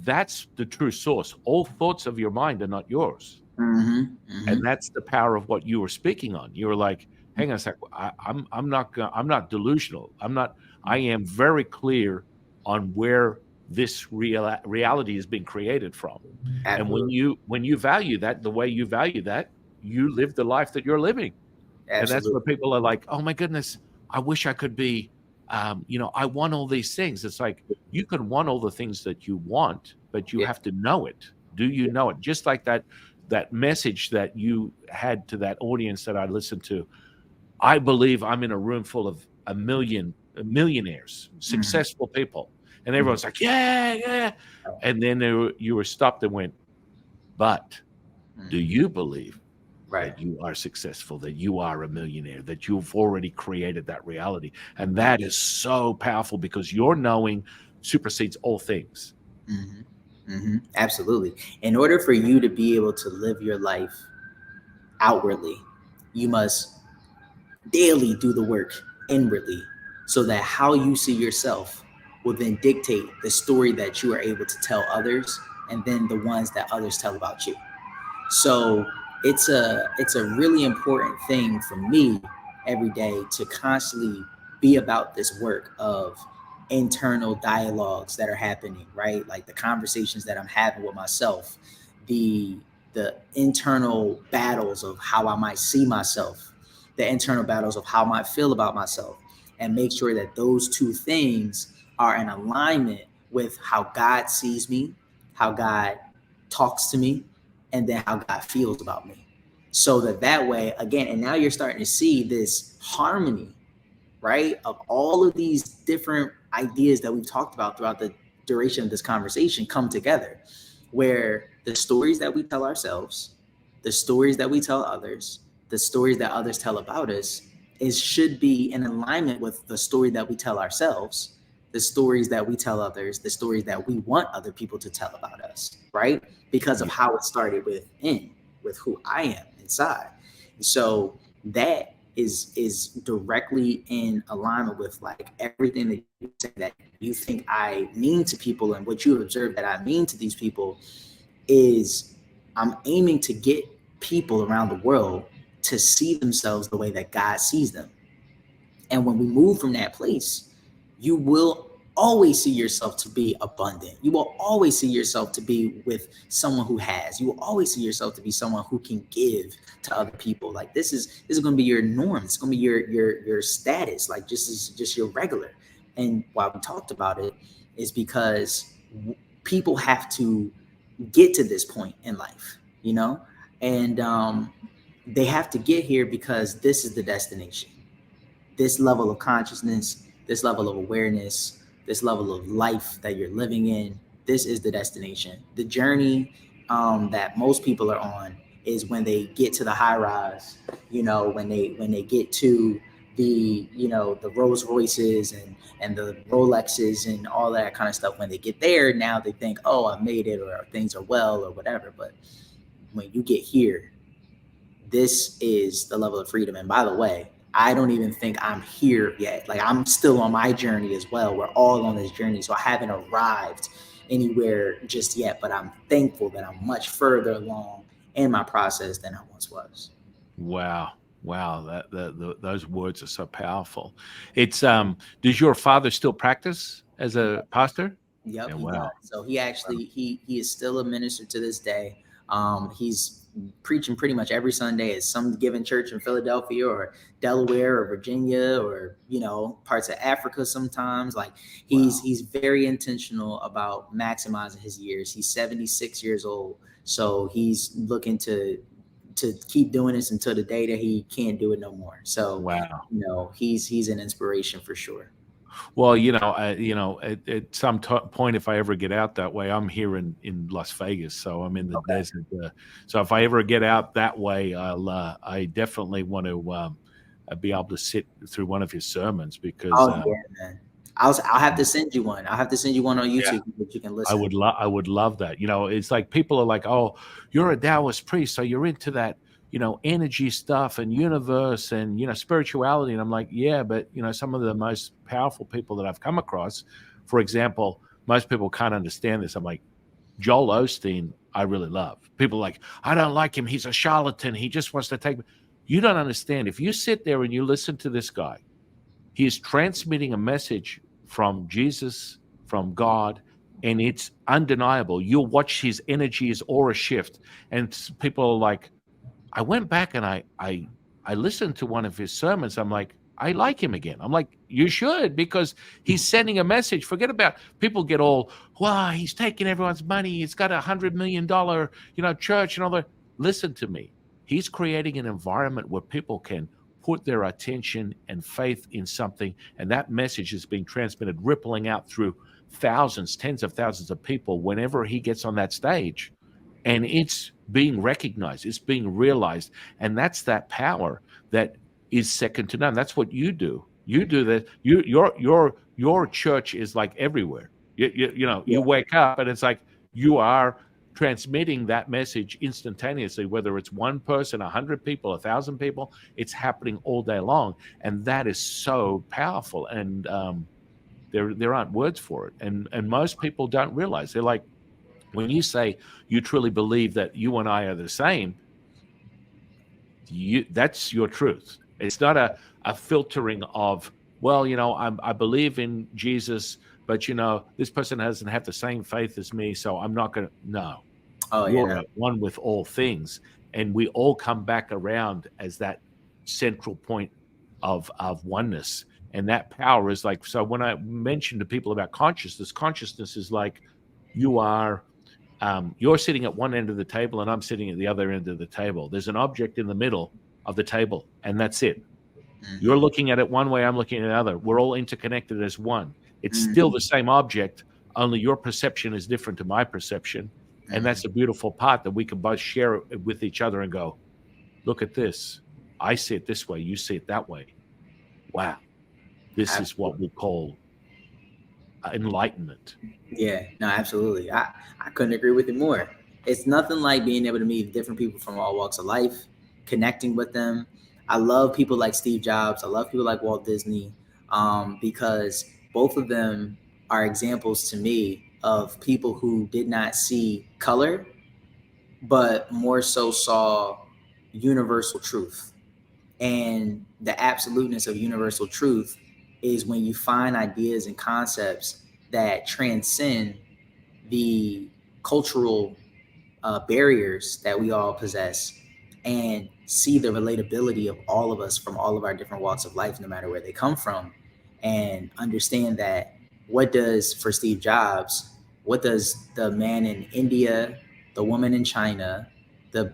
that's the true source. All thoughts of your mind are not yours. Mhm. And Mhm. that's the power of what you were speaking on. You were like, hang on a sec, I'm not delusional. I am very clear on where this reality is being created from. And when Absolutely. you value that the way you value that, you live the life that you're living. And that's where Absolutely. people are like, "Oh my goodness, I wish I could be, I want all these things." It's like you could want all the things that you want, but you Yeah. have to know it. Do you know it? Just like that message that you had to that audience that I listened to. I believe I'm in a room full of a million millionaires, Mhm. successful people, and Mhm. everyone's like, "Yeah, yeah," and then you were stopped and went, "But do Mhm. you believe Right. that you are successful, that you are a millionaire, that you've already created that reality?" And Mhm. that is so powerful because your knowing supersedes all things. Mhm. Mhm. Absolutely. In order for you to be able to live your life outwardly, you must daily do the work inwardly so that how you see yourself will then dictate the story that you are able to tell others and then the ones that others tell about you. So it's a really important thing for me every day to constantly be about this work of internal dialogues that are happening, right? Like the conversations that I'm having with myself, the the internal battles of how I might see myself, the internal battles of how I might feel about myself, and make sure that those two things are in alignment with how God sees me, how God talks to me, and then how God feels about me. So that way, again, and now you're starting to see this harmony, right? Of all of these different ideas that we've talked about throughout the duration of this conversation come together, where the stories that we tell ourselves, the stories that we tell others, the stories that others tell about us, is should be in alignment with the story that we tell ourselves, the stories that we tell others, the stories that we want other people to tell about us, right? Because of Yeah. how it started within, with who I am inside. So that is directly in alignment with like everything that you say that you think I mean to people, and what you observe that I mean to these people is I'm aiming to get people around the world to see themselves the way that God sees them. And when we move from that place, you will always see yourself to be abundant. You will always see yourself to be with someone who has. You will always see yourself to be someone who can give to other people. Like this is going to be your norm. It's going to be your status. Like just your regular. And why we talked about it is because people have to get to this point in life, you know, and they have to get here because this is the destination. This level of consciousness, this level of awareness, this level of life that you're living in, this is the destination. The journey that most people are on is when they get to the high rise, you know, when they get to the, you know, the Rolls Royces and the Rolexes and all that kind of stuff. When they get there, now they think, oh, I made it, or things are well, or whatever. But when you get here, this is the level of freedom. And by the way, I don't even think I'm here yet. Like I'm still on my journey as well. We're all on this journey. So I haven't arrived anywhere just yet, but I'm thankful that I'm much further along in my process than I once was. Wow. Wow. Those words are so powerful. It's does your father still practice as a pastor? Yep, Yeah, he does. wow. So he actually he is still a minister to this day. He's preaching pretty much every Sunday at some given church in Philadelphia or Delaware or Virginia, or you know, parts of Africa sometimes. Like Wow. he's very intentional about maximizing his years. He's 76 years old, so he's looking to keep doing this until the day that he can't do it no more. So Wow. you know, he's an inspiration for sure. Well, at some point, if I ever get out that way, I'm here in Las Vegas, so I'm in the Okay. desert. So if I ever get out that way, I definitely want to be able to sit through one of his sermons because, Oh yeah, man. I'll have to send you one. I'll have to send you one on yeah, YouTube that you can listen. I would love that. It's like people are like, "Oh, you're a Taoist priest, so you're into that, energy stuff and universe and spirituality." And I'm like, "Yeah, but some of the most powerful people that I've come across, for example, most people can't understand this." I'm like, Joel Osteen, I really love. People are like, "I don't like him. He's a charlatan. He just wants to take me." You don't understand. If you sit there and you listen to this guy, he is transmitting a message from Jesus, from God, and it's undeniable. You'll watch his energy, his aura shift, and people are like, I went back and I listened to one of his sermons. I'm like, I like him again. I'm like, you should, because he's sending a message. Forget about people get all, wow, he's taking everyone's money. He's got $100 million, church and all that. Listen to me. He's creating an environment where people can put their attention and faith in something, and that message is being transmitted, rippling out through thousands, tens of thousands of people whenever he gets on that stage, and it's being recognized, it's being realized, and that's that power that is second to none. That's what you do. You do that. Your church is like everywhere. Yeah. You wake up and it's like you are transmitting that message instantaneously, whether it's one person, 100 people, 1,000 people. It's happening all day long, and that is so powerful. And there aren't words for it, and most people don't realize. They're like, when you say you truly believe that you and I are the same, that's your truth. It's not a filtering of, well, I believe in Jesus, but this person doesn't have the same faith as me, so I'm not going to. No, Oh yeah. you're No. at one with all things, and we all come back around as that central point of oneness. And that power is like, so when I mention to people about consciousness is like, you are you're sitting at one end of the table and I'm sitting at the other end of the table. There's an object in the middle of the table, and that's it. You're Hmm. looking at it one way, I'm looking at another. We're all interconnected as one. It's still Hmm. the same object, only your perception is different to my perception. And that's Hmm. the beautiful part, that we can both share it with each other and go, look at this. I see it this way, you see it that way. Wow. This is what Absolutely. we call enlightenment. Yeah. No. Absolutely. I couldn't agree with you more. It's nothing like being able to meet different people from all walks of life, connecting with them. I love people like Steve Jobs. I love people like Walt Disney, because both of them are examples to me of people who did not see color, but more so saw universal truth. And the absoluteness of universal truth is when you find ideas and concepts that transcend the cultural barriers that we all possess, and see the relatability of all of us from all of our different walks of life, no matter where they come from, and understand that what does, for Steve Jobs, what does the man in India, the woman in China, the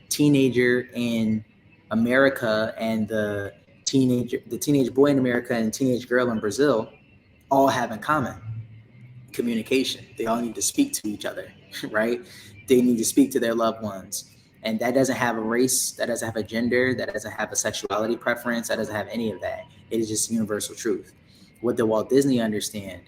teenager in America, and the teenage boy in America and teenage girl in Brazil all have in common? Communication. They all need to speak to each other, right? They need to speak to their loved ones. And that doesn't have a race, that doesn't have a gender, that doesn't have a sexuality preference, that doesn't have any of that. It is just universal truth. What did Walt Disney understand?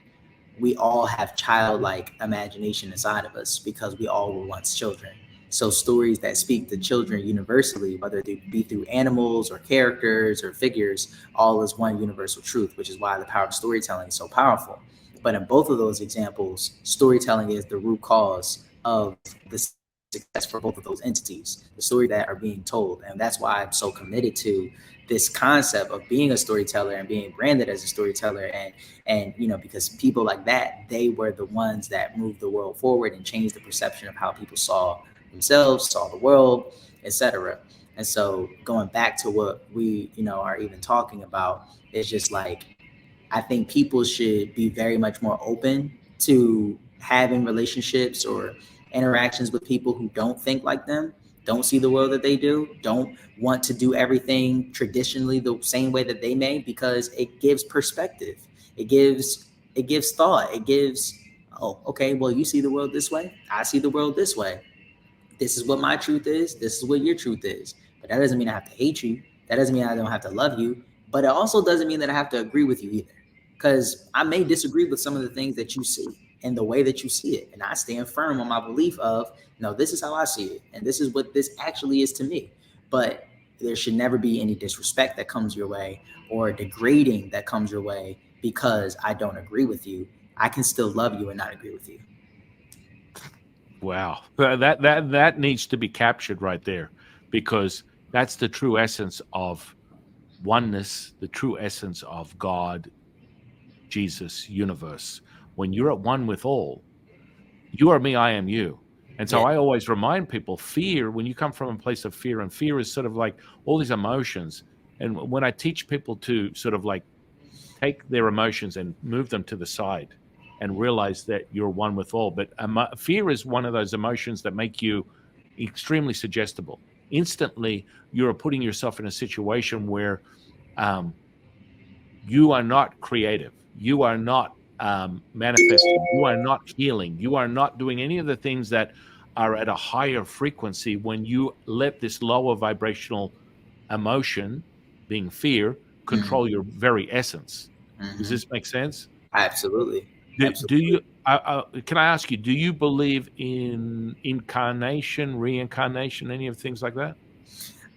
We all have childlike imagination inside of us because we all were once children. So stories that speak to children universally, whether they be through animals or characters or figures, all is one universal truth, which is why the power of storytelling is so powerful. But in both of those examples, storytelling is the root cause of the success for both of those entities, the story that are being told. And that's why I'm so committed to this concept of being a storyteller and being branded as a storyteller. And because people like that, they were the ones that moved the world forward and changed the perception of how people saw themselves, saw the world, etc. And so going back to what we are even talking about, is just like, I think people should be very much more open to having relationships or interactions with people who don't think like them, don't see the world that they do, don't want to do everything traditionally the same way that they may, because it gives perspective. It gives thought. It gives, oh, okay, well, you see the world this way, I see the world this way. This is what my truth is. This is what your truth is. But that doesn't mean I have to hate you. That doesn't mean I don't have to love you. But it also doesn't mean that I have to agree with you either. Because I may disagree with some of the things that you see and the way that you see it. And I stand firm on my belief of, no, this is how I see it. And this is what this actually is to me. But there should never be any disrespect that comes your way or degrading that comes your way because I don't agree with you. I can still love you and not agree with you. Wow. That needs to be captured right there, because that's the true essence of oneness, the true essence of God, Jesus, universe. When you're at one with all, you are me, I am you. And so Yeah. I always remind people, fear, when you come from a place of fear, and fear is sort of like all these emotions. And when I teach people to sort of like take their emotions and move them to the side and realize that you're one with all. But fear is one of those emotions that make you extremely suggestible. Instantly, you're putting yourself in a situation where um, you are not creative. You are not manifesting. You are not healing. You are not doing any of the things that are at a higher frequency when you let this lower vibrational emotion, being fear, Mm, control your very essence. Does hmm. this make sense? Absolutely. Do Absolutely. you? Can I ask you? Do you believe in incarnation, reincarnation, any of things like that?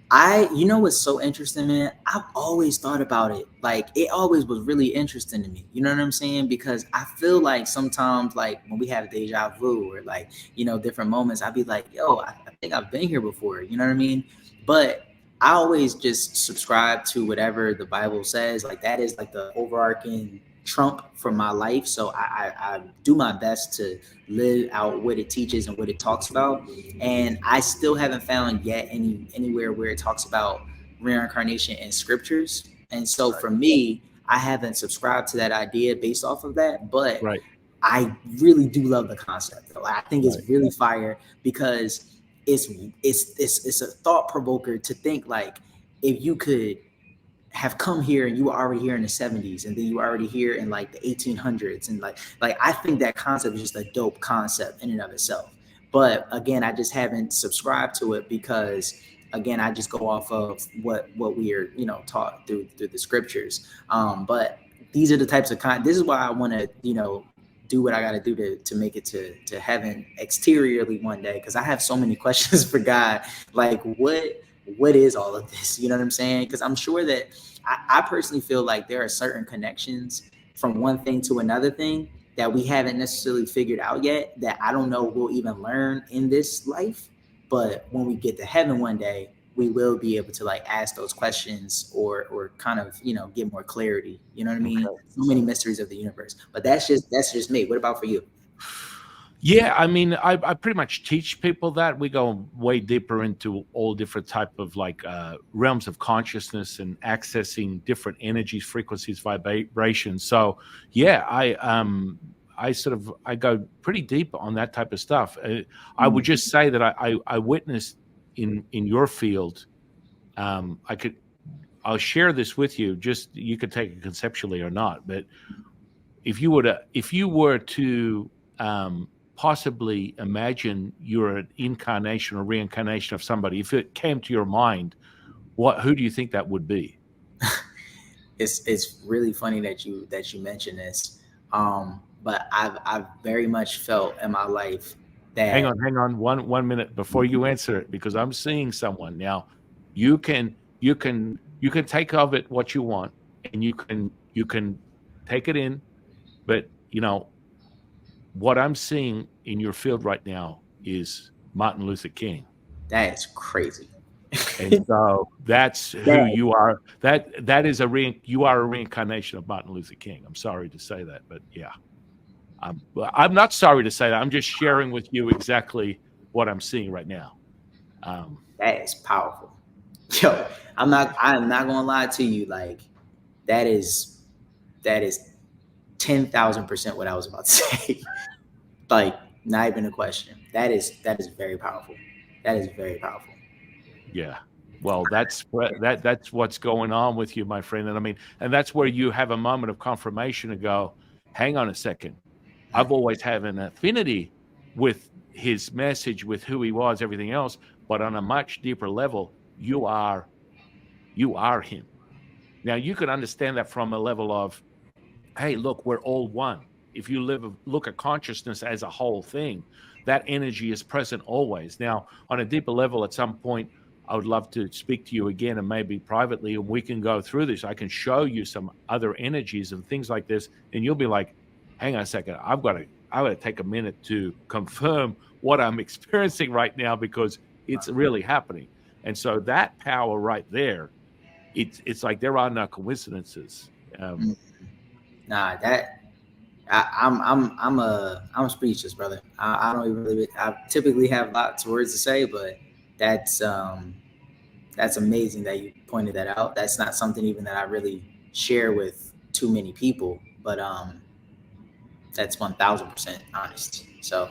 What's so interesting, man? I've always thought about it. Like, it always was really interesting to me. You know what I'm saying? Because I feel like sometimes, like, when we have deja vu or like, different moments, I'd be like, yo, I think I've been here before. You know what I mean? But I always just subscribe to whatever the Bible says. Like, that is like the overarching trump for my life. So I do my best to live out what it teaches and what it talks about. And I still haven't found yet anywhere where it talks about reincarnation in scriptures. And so Right. for me, I haven't subscribed to that idea based off of that, but Right. I really do love the concept. I think it's Right. really fire because it's a thought provoker to think, like, if you could have come here and you were already here in the 70s, and then you were already here in like the 1800s, and like I think that concept is just a dope concept in and of itself. But again, I just haven't subscribed to it because, again, I just go off of what we are taught through the scriptures. But these are the types of this is why I want to do what I got to do to make it to heaven exteriorly one day, because I have so many questions for God. Like, what is all of this? You know what I'm saying? Because I'm sure that I personally feel like there are certain connections from one thing to another thing that we haven't necessarily figured out yet, that I don't know we'll even learn in this life. But when we get to heaven one day, we will be able to like ask those questions, or kind of, you know, get more clarity. You know what I mean? Okay. So many mysteries of the universe. But that's just me. What about for you? Yeah, I mean, I pretty much teach people that. We go way deeper into all different type of like realms of consciousness and accessing different energies, frequencies, vibrations. So yeah, I sort of I go pretty deep on that type of stuff. I would Mm, just say that I witnessed in your field. I'll share this with you. Just you could take it conceptually or not, but if you were to possibly imagine you're an incarnation or reincarnation of somebody, if it came to your mind, who do you think that would be? it's really funny that you mentioned this. But I've very much felt in my life that Hang on, one minute before you answer it, because I'm seeing someone now. You can take of it what you want, and you can take it in, but what I'm seeing in your field right now is Martin Luther King. that is crazy. And so that's who That you are. That is you are a reincarnation of Martin Luther King. I'm sorry to say that, but yeah, I'm not sorry to say that. I'm just sharing with you exactly what I'm seeing right now. Um, that is powerful. Yo, I'm not gonna lie to you. Like that is 10,000% what I was about to say. Like, not even a question. That is very powerful. That is very powerful. yeah. Well, that's what's going on with you, my friend. And I mean, and that's where you have a moment of confirmation and go, hang on a second. I've always had an affinity with his message, with who he was, everything else, but on a much deeper level, you are him. Now you can understand that from a level of, hey, look, we're all one. If you look at consciousness as a whole thing, that energy is present always. Now, on a deeper level, at some point, I would love to speak to you again and maybe privately, and we can go through this. I can show you some other energies and things like this, and you'll be like, hang on a second, I got to take a minute to confirm what I'm experiencing right now because it's really happening. And so that power right there, it's like there are no coincidences. Mm. Nah, that I'm speechless, brother. I don't even really. I typically have lots of words to say, but that's um that's amazing that you pointed that out. That's not something even that I really share with too many people, but that's 1,000% honest. So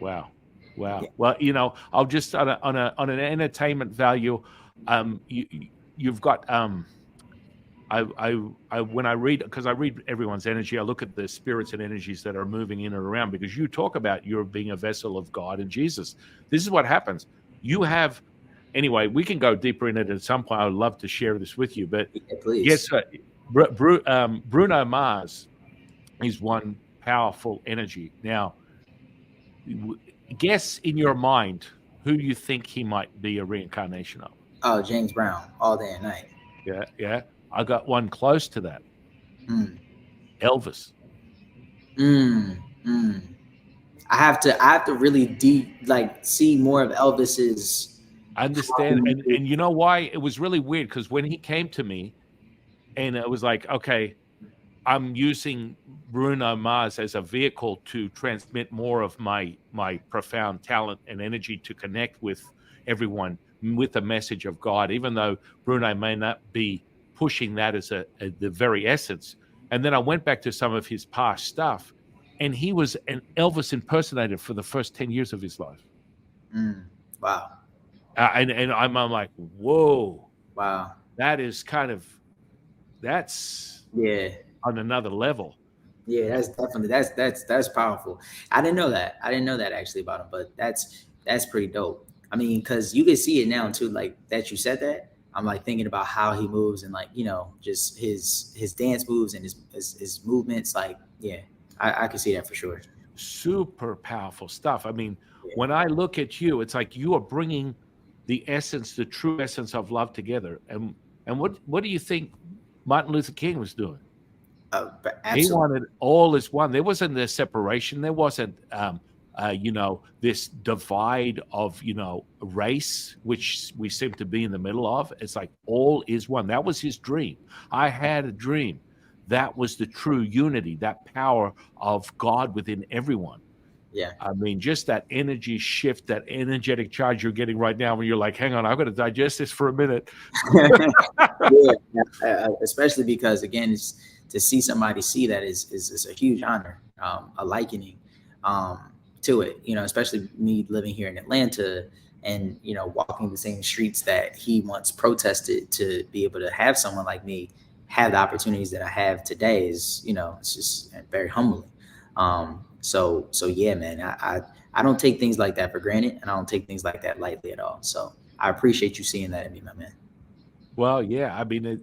Wow. yeah. Wow. Well, I'll just on an entertainment value, you've got I when I read, because I read everyone's energy, I look at the spirits and energies that are moving in and around, because you talk about you're being a vessel of God and Jesus. This is what happens. You have Anyway, we can go deeper in it at some point. I would love to share this with you, but Yeah, please. guess what? Bruno Mars is one powerful energy. Now, guess in your mind who you think he might be a reincarnation of. Oh, James Brown, all day and night. Yeah, yeah. I got one close to that. Mm, Elvis. mm. I have to really deep like see more of Elvis's. I How understand. he And you know why? It was really weird because when he came to me and it was like, okay, I'm using Bruno Mars as a vehicle to transmit more of my profound talent and energy to connect with everyone with the message of God, even though Bruno may not be pushing that as the very essence. And then I went back to some of his past stuff, and he was an Elvis impersonator for the first 10 years of his life. Mm, wow, And I'm like, whoa, wow, that is that's yeah, on another level. yeah. That's definitely that's powerful. I didn't know that. I didn't know that actually about him, but that's pretty dope. I mean, because you can see it now too. Like that, you said that. I'm like thinking about how he moves and like just his dance moves and his movements. Like yeah, I can see that for sure. Super powerful stuff. I mean, Yeah. when I look at you, it's like you are bringing the essence, the true essence of love together. And what do you think Martin Luther King was doing? But He absolutely. wanted all as one. There wasn't this separation. There wasn't, this divide of, race, which we seem to be in the middle of. It's like all is one. That was his dream. I had a dream. That was the true unity, that power of God within everyone. Yeah. I mean, just that energy shift, that energetic charge you're getting right now when you're like, hang on, I've got to digest this for a minute. Yeah, especially because again, to see somebody see that is a huge honor, a likening to it. Especially me living here in Atlanta and walking the same streets that he once protested, to be able to have someone like me have the opportunities that I have today is it's just very humbling. So yeah, man, I don't take things like that for granted, and I don't take things like that lightly at all. So I appreciate you seeing that in me, my man. Well, yeah, I mean,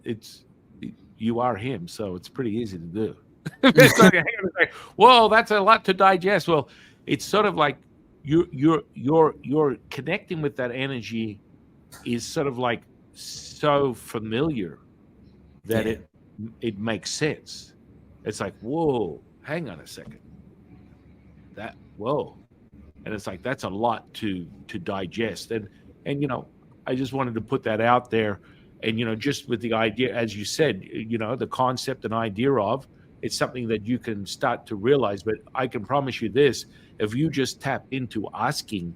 you are him, so it's pretty easy to do. It's like, hang on a second. Whoa, that's a lot to digest. Well, it's sort of like you're connecting with that energy is sort of like so familiar that Yeah. it makes sense. It's like, whoa, hang on a second. Whoa. And it's like that's a lot to digest. And I just wanted to put that out there. And just with the idea, as you said, the concept and idea of it's something that you can start to realize. But I can promise you this: if you just tap into asking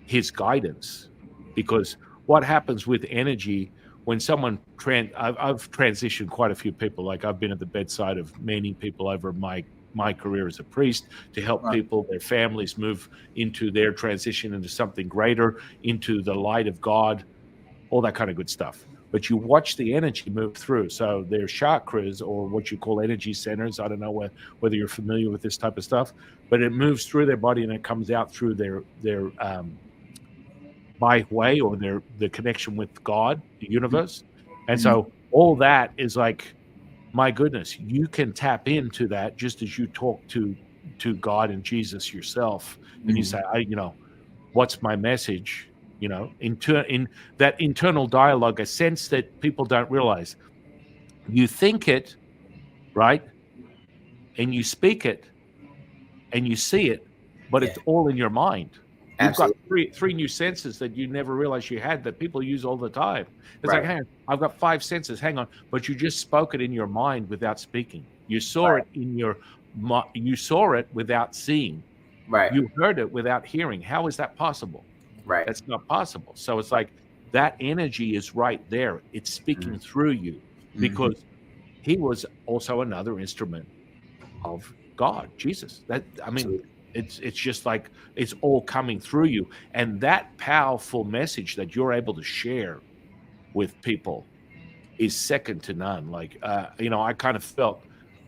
his guidance, because what happens with energy when someone I've transitioned quite a few people. Like I've been at the bedside of many people over my career as a priest to help Right. people, their families move into their transition into something greater, into the light of God, all that kind of good stuff. But you watch the energy move through. So their chakras, or what you call energy centers. I don't know whether you're familiar with this type of stuff, but it moves through their body and it comes out through their by way, or the connection with God, the universe. And Mhm. so all that is like, my goodness, you can tap into that just as you talk to God and Jesus yourself, and you Mhm. say, what's my message? In that internal dialogue, a sense that people don't realize. You think it, right, and you speak it, and you see it, but Yeah. it's all in your mind. You've got Absolutely. three new senses that you never realized you had, that people use all the time. It's like, Right. hang on, I've got five senses. Hang on, but you just spoke it in your mind without speaking. You saw Right. it you saw it without seeing. Right. You heard it without hearing. How is that possible? Right. That's not possible. So it's Right. like that energy is right there. It's speaking Mhm. through you, Mhm. because he was also another instrument of God, Jesus. That, I mean, Absolutely. it's just like it's all coming through you, and that powerful message that you're able to share with people is second to none. Like, I kind of felt,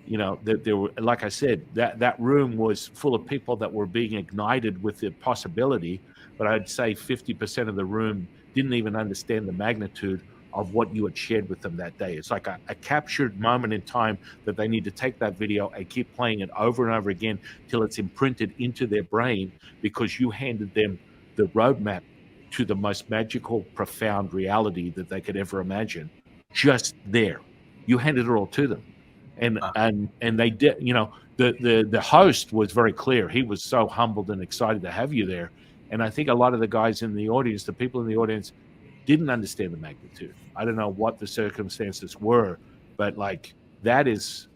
that there were, like I said, that room was full of people that were being ignited with the possibility, but I'd say 50% of the room didn't even understand the magnitude of what you had shared with them that day. It's like a captured moment in time that they need to take that video and keep playing it over and over again till it's imprinted into their brain, because you handed them the roadmap to the most magical, profound reality that they could ever imagine, just there. You handed it all to them. And Wow. and they did, the host was very clear. He was so humbled and excited to have you there. And I think a lot of the guys in the audience, the people in the audience, didn't understand the magnitude. I don't know what the circumstances were, but like that is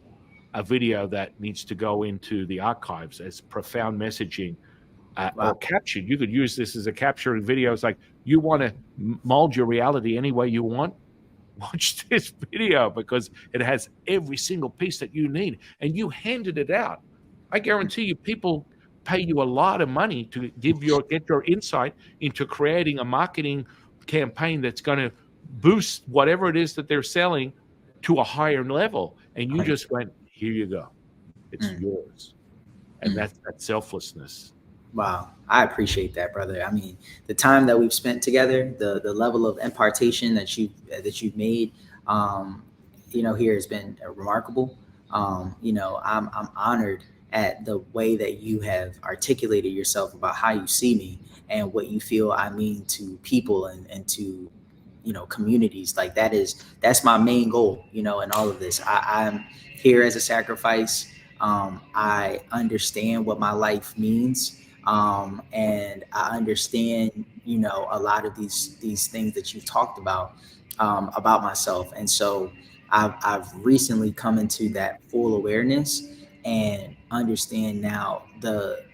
a video that needs to go into the archives as profound messaging, Wow. or captured. You could use this as a capturing video. It's like, you want to mold your reality any way you want, watch this video, because it has every single piece that you need, and you handed it out. I guarantee you people pay you a lot of money to get your insight into creating a marketing campaign that's going to boost whatever it is that they're selling to a higher level, and you just went, here you go, it's Mm. yours. And Mm. that's that selflessness. Wow, I appreciate that, brother. I mean, the time that we've spent together, the level of impartation that you've made, here has been remarkable. I'm honored at the way that you have articulated yourself about how you see me and what you feel I mean to people and to, communities. Like that's my main goal, in all of this. I'm here as a sacrifice. I understand what my life means. And I understand, a lot of these things that you've talked about myself. And so I've recently come into that full awareness and understand now the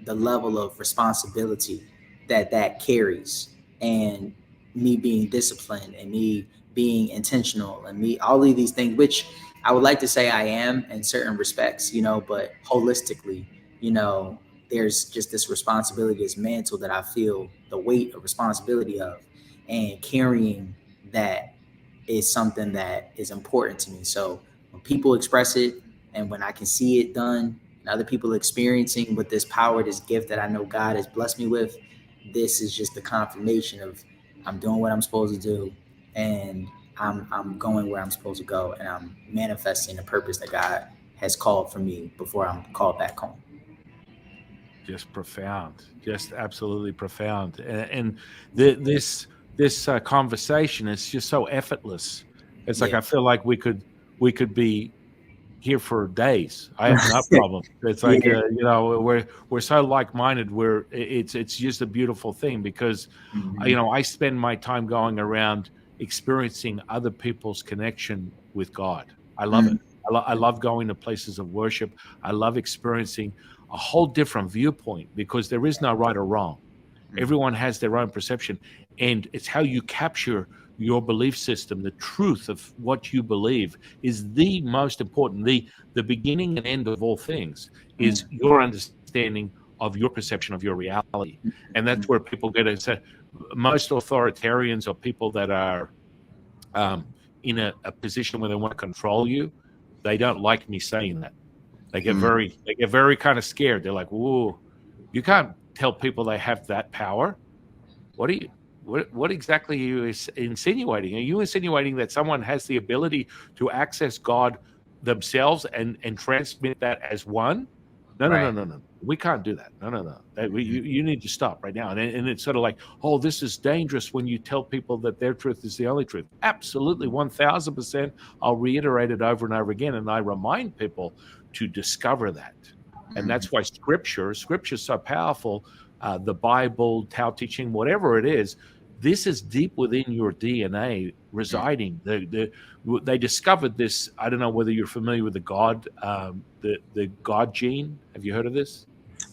level of responsibility that carries, and me being disciplined, and me being intentional, and me all of these things, which I would like to say I am in certain respects, but holistically, there's just this responsibility, this mantle that I feel the weight of responsibility of, and carrying that is something that is important to me. So when people express it, and when I can see it done, and other people experiencing with this power, this gift that I know God has blessed me with, this is just the confirmation of I'm doing what I'm supposed to do, and I'm going where I'm supposed to go, and I'm manifesting the purpose that God has called for me before I'm called back home. Just profound, just absolutely profound. And this conversation is just so effortless. It's like Yeah. I feel like we could be here for days. I have no problem. It's like Yeah. we're so like-minded. It's just a beautiful thing because Mhm. I spend my time going around experiencing other people's connection with God. I love it. Mhm. I love going to places of worship. I love experiencing a whole different viewpoint because there is no right or wrong. Mhm. Everyone has their own perception, and it's how you capture your belief system. The truth of what you believe is the most important. The beginning and end of all things is Mhm. your understanding of your perception of your reality, and that's Mhm. where people get it. So most authoritarians or people that are um, in a position where they want to control you, they don't like me saying that. Mhm. They get very kind of scared. They're like, "Whoa, you can't tell people they have that power. What are you? What exactly are you insinuating? Are you insinuating that someone has the ability to access God themselves and transmit that as one? No, no, no, Right. no, no. We can't do that. No, no, no. Mhm. You need to stop right now. And it's sort of like, oh, this is dangerous when you tell people that their truth is the only truth. Absolutely, 1000%. I'll reiterate it over and over again, and I remind people to discover that. And Mhm. that's why scripture is so powerful. The Bible, Tao teaching, whatever it is, this is deep within your DNA Mhm. residing. They discovered this. I don't know whether you're familiar with the God gene. Have you heard of this?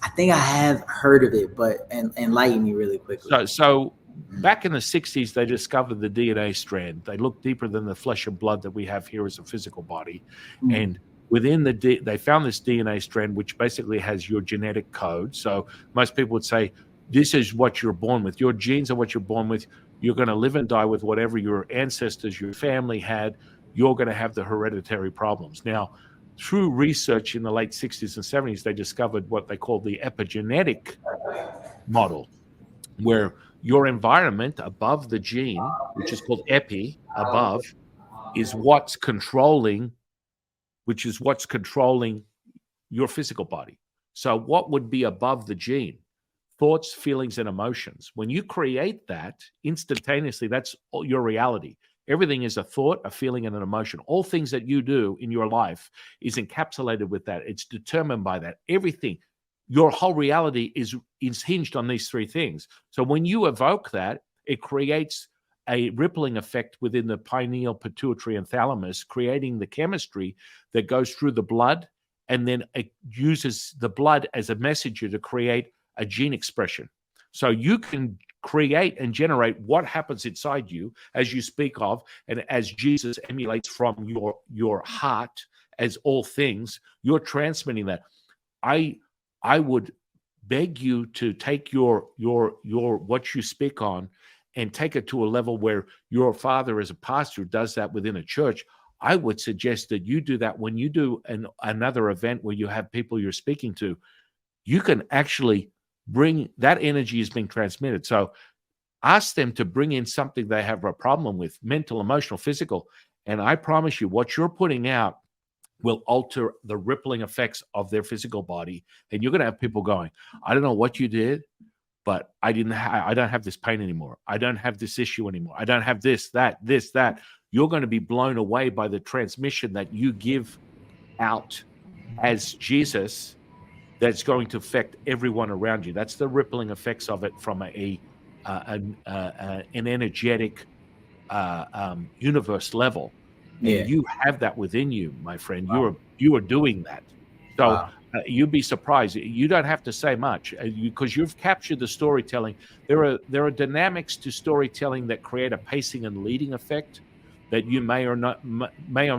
I think I have heard of it, but enlighten me really quickly. So Mhm. back in the 60s, they discovered the DNA strand. They looked deeper than the flesh and blood that we have here as a physical body, Mhm. and within they found this DNA strand, which basically has your genetic code. So most people would say this is what you're born with. Your genes are what you're born with. You're going to live and die with whatever your ancestors, your family had. You're going to have the hereditary problems. Now, through research in the late 60s and 70s, they discovered what they call the epigenetic model, where your environment above the gene, which is called epi, above, is what's controlling, which is what's controlling your physical body. So, what would be above the gene? Thoughts, feelings, and emotions. When you create that instantaneously, that's your reality. Everything is a thought, a feeling, and an emotion. All things that you do in your life is encapsulated with that. It's determined by that. Everything, your whole reality is hinged on these three things. So when you evoke that, it creates a rippling effect within the pineal, pituitary, and thalamus, creating the chemistry that goes through the blood, and then it uses the blood as a messenger to create a gene expression. So you can create and generate what happens inside you as you speak of, and as Jesus emulates from your heart as all things, you're transmitting that. I I would beg you to take your what you speak on and take it to a level where your father as a pastor does that within a church. I would suggest that you do that when you do another event where you have people you're speaking to. You can actually bring that energy is being transmitted. So ask them to bring in something they have a problem with, mental, emotional, physical. And I promise you, what you're putting out will alter the rippling effects of their physical body. And you're going to have people going, I don't know what you did, but I don't have this pain anymore. I don't have this issue anymore. I don't have this, that. You're going to be blown away by the transmission that you give out as Jesus, that's going to affect everyone around you. That's the rippling effects of it from an energetic universe level. Yeah. And you have that within you, my friend. Wow. You are doing that. So Wow. you'd be surprised. You don't have to say much because you've captured the storytelling. There are dynamics to storytelling that create a pacing and leading effect that you may or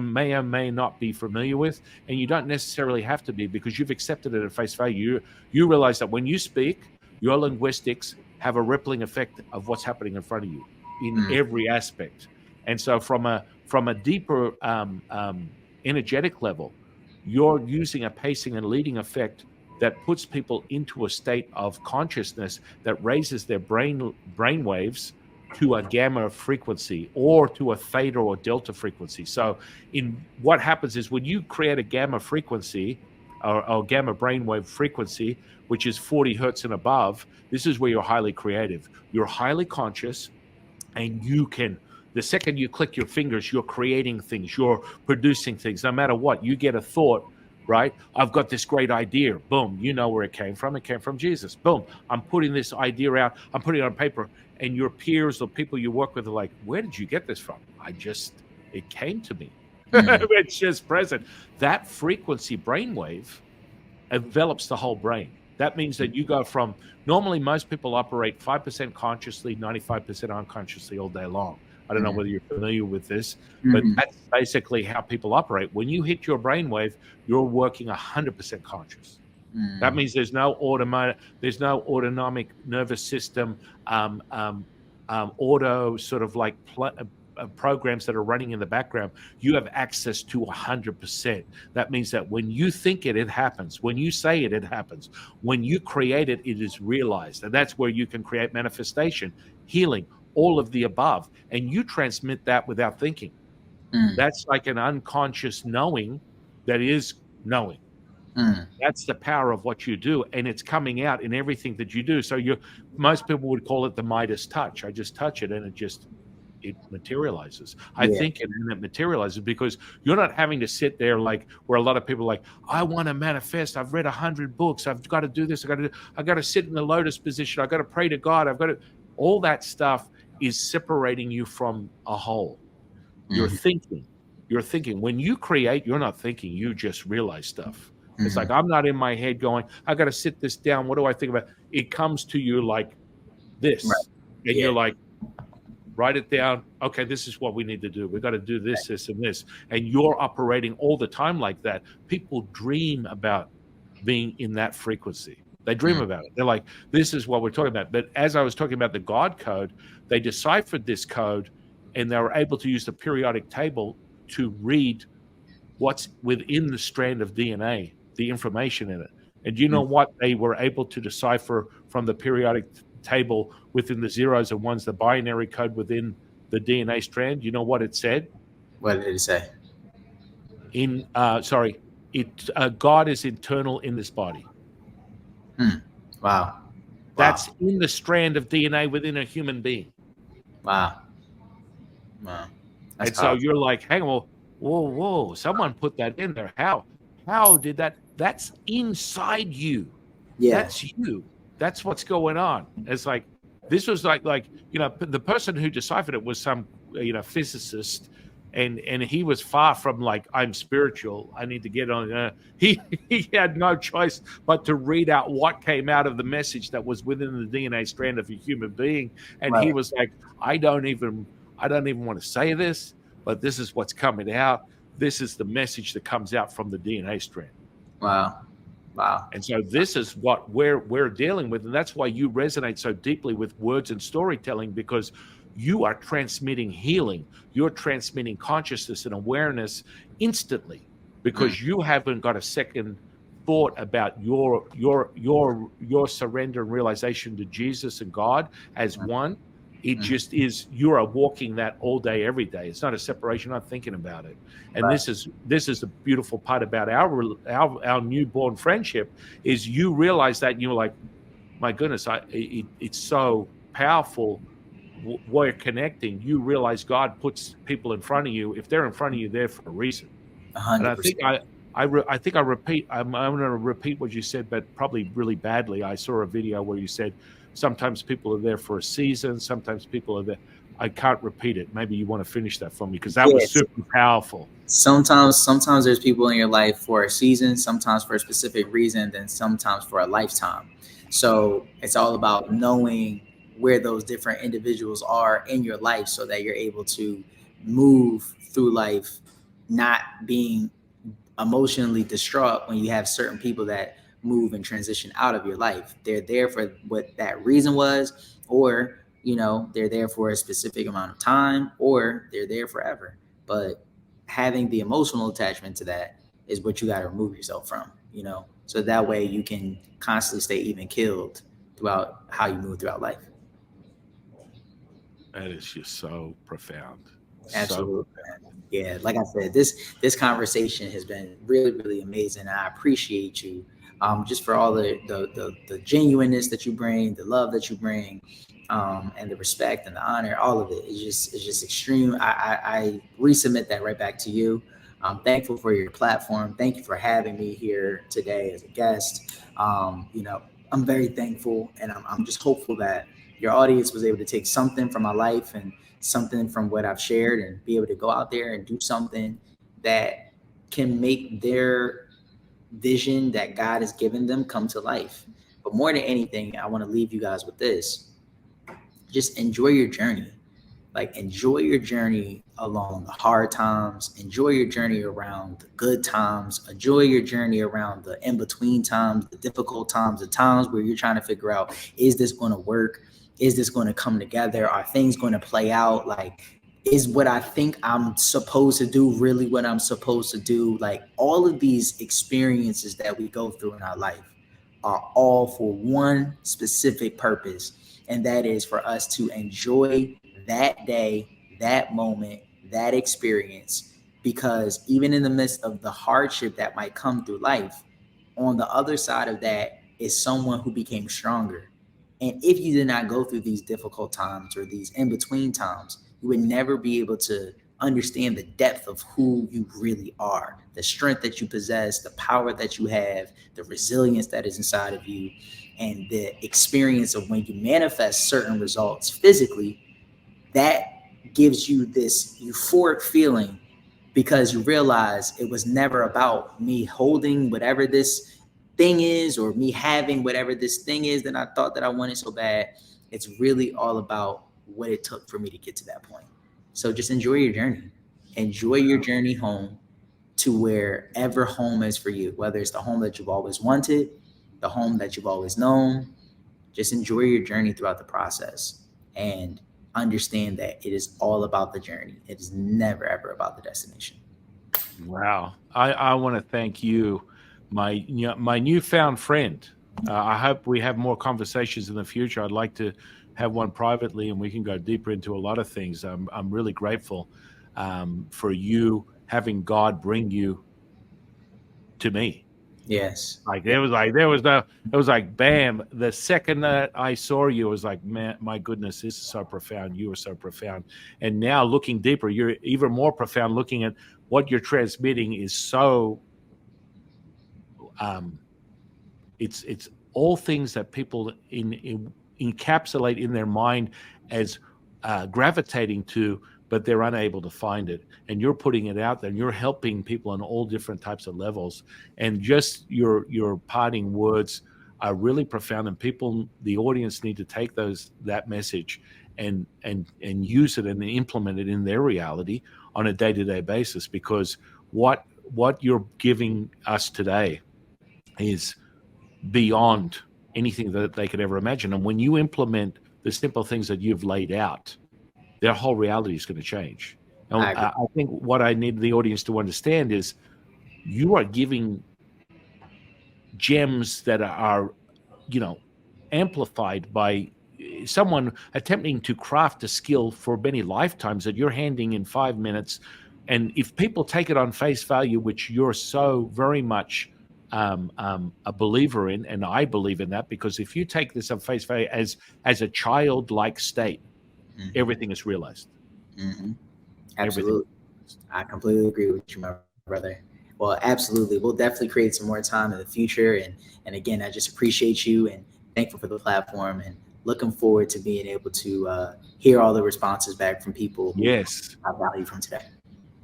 may not be familiar with, and you don't necessarily have to be, because you've accepted it at face value. You realize that when you speak, your linguistics have a rippling effect of what's happening in front of you in Mm. every aspect. And so from a deeper energetic level, you're using a pacing and leading effect that puts people into a state of consciousness that raises their brain waves to a gamma frequency or to a theta or delta frequency. So in what happens is when you create a gamma frequency or gamma brainwave frequency, which is 40 hertz and above, this is where you're highly creative. You're highly conscious, and you can, the second you click your fingers, you're creating things, you're producing things. No matter what, you get a thought, right? I've got this great idea. Boom. You know where it came from. It came from Jesus. Boom. I'm putting this idea out. I'm putting it on paper. And your peers or people you work with are like, where did you get this from? It came to me. Mm. It's just present. That frequency brainwave envelops the whole brain. That means that you go from, normally most people operate 5% consciously, 95% unconsciously all day long. I don't know whether you're familiar with this, but Mhm. that's basically how people operate. When you hit your brainwave, you're working 100% conscious. That Mm. means there's no autonomic nervous system, auto sort of like programs that are running in the background. You have access to 100%. That means that when you think it, it happens. When you say it, it happens. When you create it, it is realized. And that's where you can create manifestation, healing, all of the above. And you transmit that without thinking. Mm. That's like an unconscious knowing that is knowing. Mm. That's the power of what you do, and it's coming out in everything that you do. So most people would call it the Midas touch. I just touch it and it materializes. I Yeah. think and it materializes because you're not having to sit there like where a lot of people are like, I want to manifest. I've read 100 books. I've got to do this. I got to sit in the lotus position. I got to pray to God. All that stuff is separating you from a whole. You're Mhm. thinking. You're thinking. When you create, you're not thinking. You just realize stuff. It's like, Mhm. I'm not in my head going, I got to sit this down. What do I think about? It comes to you like Right. this. And Yeah. you're like, write it down. Okay, this is what we need to do. We got to do this, this, and this. And you're operating all the time like that. People dream about being in that frequency. They dream Mm. about it. They're like, this is what we're talking about. But as I was talking about the God code, they deciphered this code and they were able to use the periodic table to read what's within the strand of DNA, the information in it. And you know Mm. what they were able to decipher from the periodic table within the zeros and ones, the binary code within the DNA strand? You know what it said? What did it say? God is internal in this body. Mm. Wow. That's Wow. in the strand of DNA within a human being. Wow. Wow. That's And so powerful. you're like, hang on, whoa, someone put that in there. How did that? That's inside you. Yeah. That's you. That's what's going on. It's like this was like the person who deciphered it was some physicist, and he was far from like, I'm spiritual, I need to get on. He had no choice but to read out what came out of the message that was within the DNA strand of a human being, and he Right. was like, I don't even want to say this, but this is what's coming out. This is the message that comes out from the DNA strand. Wow. Wow. And so this is what we're dealing with. And that's why you resonate so deeply with words and storytelling, because you are transmitting healing. You're transmitting consciousness and awareness instantly, Mm. because you haven't got a second thought about your surrender and realization to Jesus and God as one. It Mhm. just is, you are walking that all day, every day. It's not a separation, not thinking about it. And Right. this is the beautiful part about our newborn friendship, is you realize that, and you're like, my goodness, it's so powerful. We're connecting. You realize God puts people in front of you. If they're in front of you, they're for a reason. And I think 100%. I think I repeat. I'm going to repeat what you said, but probably really badly. I saw a video where you said sometimes people are there for a season. Sometimes people are there. I can't repeat it. Maybe you want to finish that for me, because that was Yes. super powerful. Sometimes there's people in your life for a season, sometimes for a specific reason, then sometimes for a lifetime. So it's all about knowing where those different individuals are in your life so that you're able to move through life not being emotionally distraught when you have certain people that move and transition out of your life. They're there for what that reason was, or they're there for a specific amount of time, or they're there forever. But having the emotional attachment to that is what you got to remove yourself from. So that way you can constantly stay even killed throughout how you move throughout life. That is just so profound. So Absolutely. Yeah, like I said, this conversation has been really, really amazing. I appreciate you, just for all the genuineness that you bring, the love that you bring, and the respect and the honor. All of it is just extreme. I resubmit that right back to you. I'm thankful for your platform. Thank you for having me here today as a guest. I'm very thankful, and I'm just hopeful that your audience was able to take something from my life and something from what I've shared, and be able to go out there and do something that can make their vision that God has given them come to life. But more than anything, I want to leave you guys with this. Just enjoy your journey. Like, enjoy your journey along the hard times, enjoy your journey around the good times, enjoy your journey around the in between times, the difficult times, the times where you're trying to figure out, is this going to work? Is this going to come together? Are things going to play out? Like, is what I think I'm supposed to do really what I'm supposed to do? Like, all of these experiences that we go through in our life are all for one specific purpose, and that is for us to enjoy that day, that moment, that experience. Because even in the midst of the hardship that might come through life, on the other side of that is someone who became stronger. And if you did not go through these difficult times or these in between times, you would never be able to understand the depth of who you really are, the strength that you possess, the power that you have, the resilience that is inside of you, and the experience of when you manifest certain results physically. That gives you this euphoric feeling, because you realize it was never about me holding whatever this thing is, or me having whatever this thing is that I thought that I wanted so bad. It's really all about what it took for me to get to that point. So just enjoy your journey. Enjoy your journey home, to wherever home is for you, whether it's the home that you've always wanted, the home that you've always known. Just enjoy your journey throughout the process, and understand that it is all about the journey. It is never, ever about the destination. wow. I want to thank you, my newfound friend. I hope we have more conversations in the future. I'd like to have one privately, and we can go deeper into a lot of things. I'm really grateful for you having God bring you to me. Yes. Like Yeah. it was like bam. The second that I saw you, it was like, man, my goodness, this is so profound. You are so profound. And now looking deeper, you're even more profound. Looking at what you're transmitting is so um, it's all things that people encapsulate in their mind as gravitating to, but they're unable to find it. And you're putting it out there, and you're helping people on all different types of levels. And just your parting words are really profound. And people, the audience, need to take that message and use it and implement it in their reality on a day-to-day basis. Because what you're giving us today is beyond anything that they could ever imagine. And when you implement the simple things that you've laid out, their whole reality is going to change. And I agree. I think what I need the audience to understand is you are giving gems that are, you know, amplified by someone attempting to craft a skill for many lifetimes that you're handing in 5 minutes. And if people take it on face value, which you're so very much a believer in, and I believe in that, because if you take this on face value as a childlike state, everything is realized. Mm-hmm. Everything. Absolutely. I completely agree with you, my brother. Well, absolutely. We'll definitely create some more time in the future. And again, I just appreciate you and thankful for the platform and looking forward to being able to hear all the responses back from people who Yes. have value from today.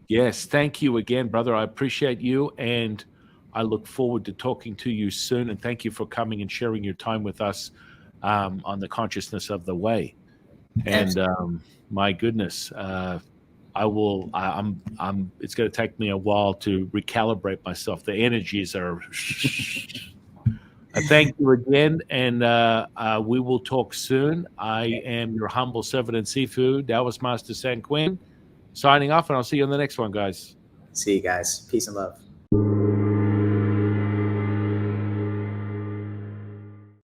Yes. Thank you again, brother. I appreciate you. And I look forward to talking to you soon. And thank you for coming and sharing your time with us on the consciousness of the way. And my goodness, it's going to take me a while to recalibrate myself. The energies are. Thank you again, and we will talk soon. I am your humble servant in Sifu, Taoist Master San Quinn, signing off, and I'll see you on the next one, guys. See you guys. Peace and love.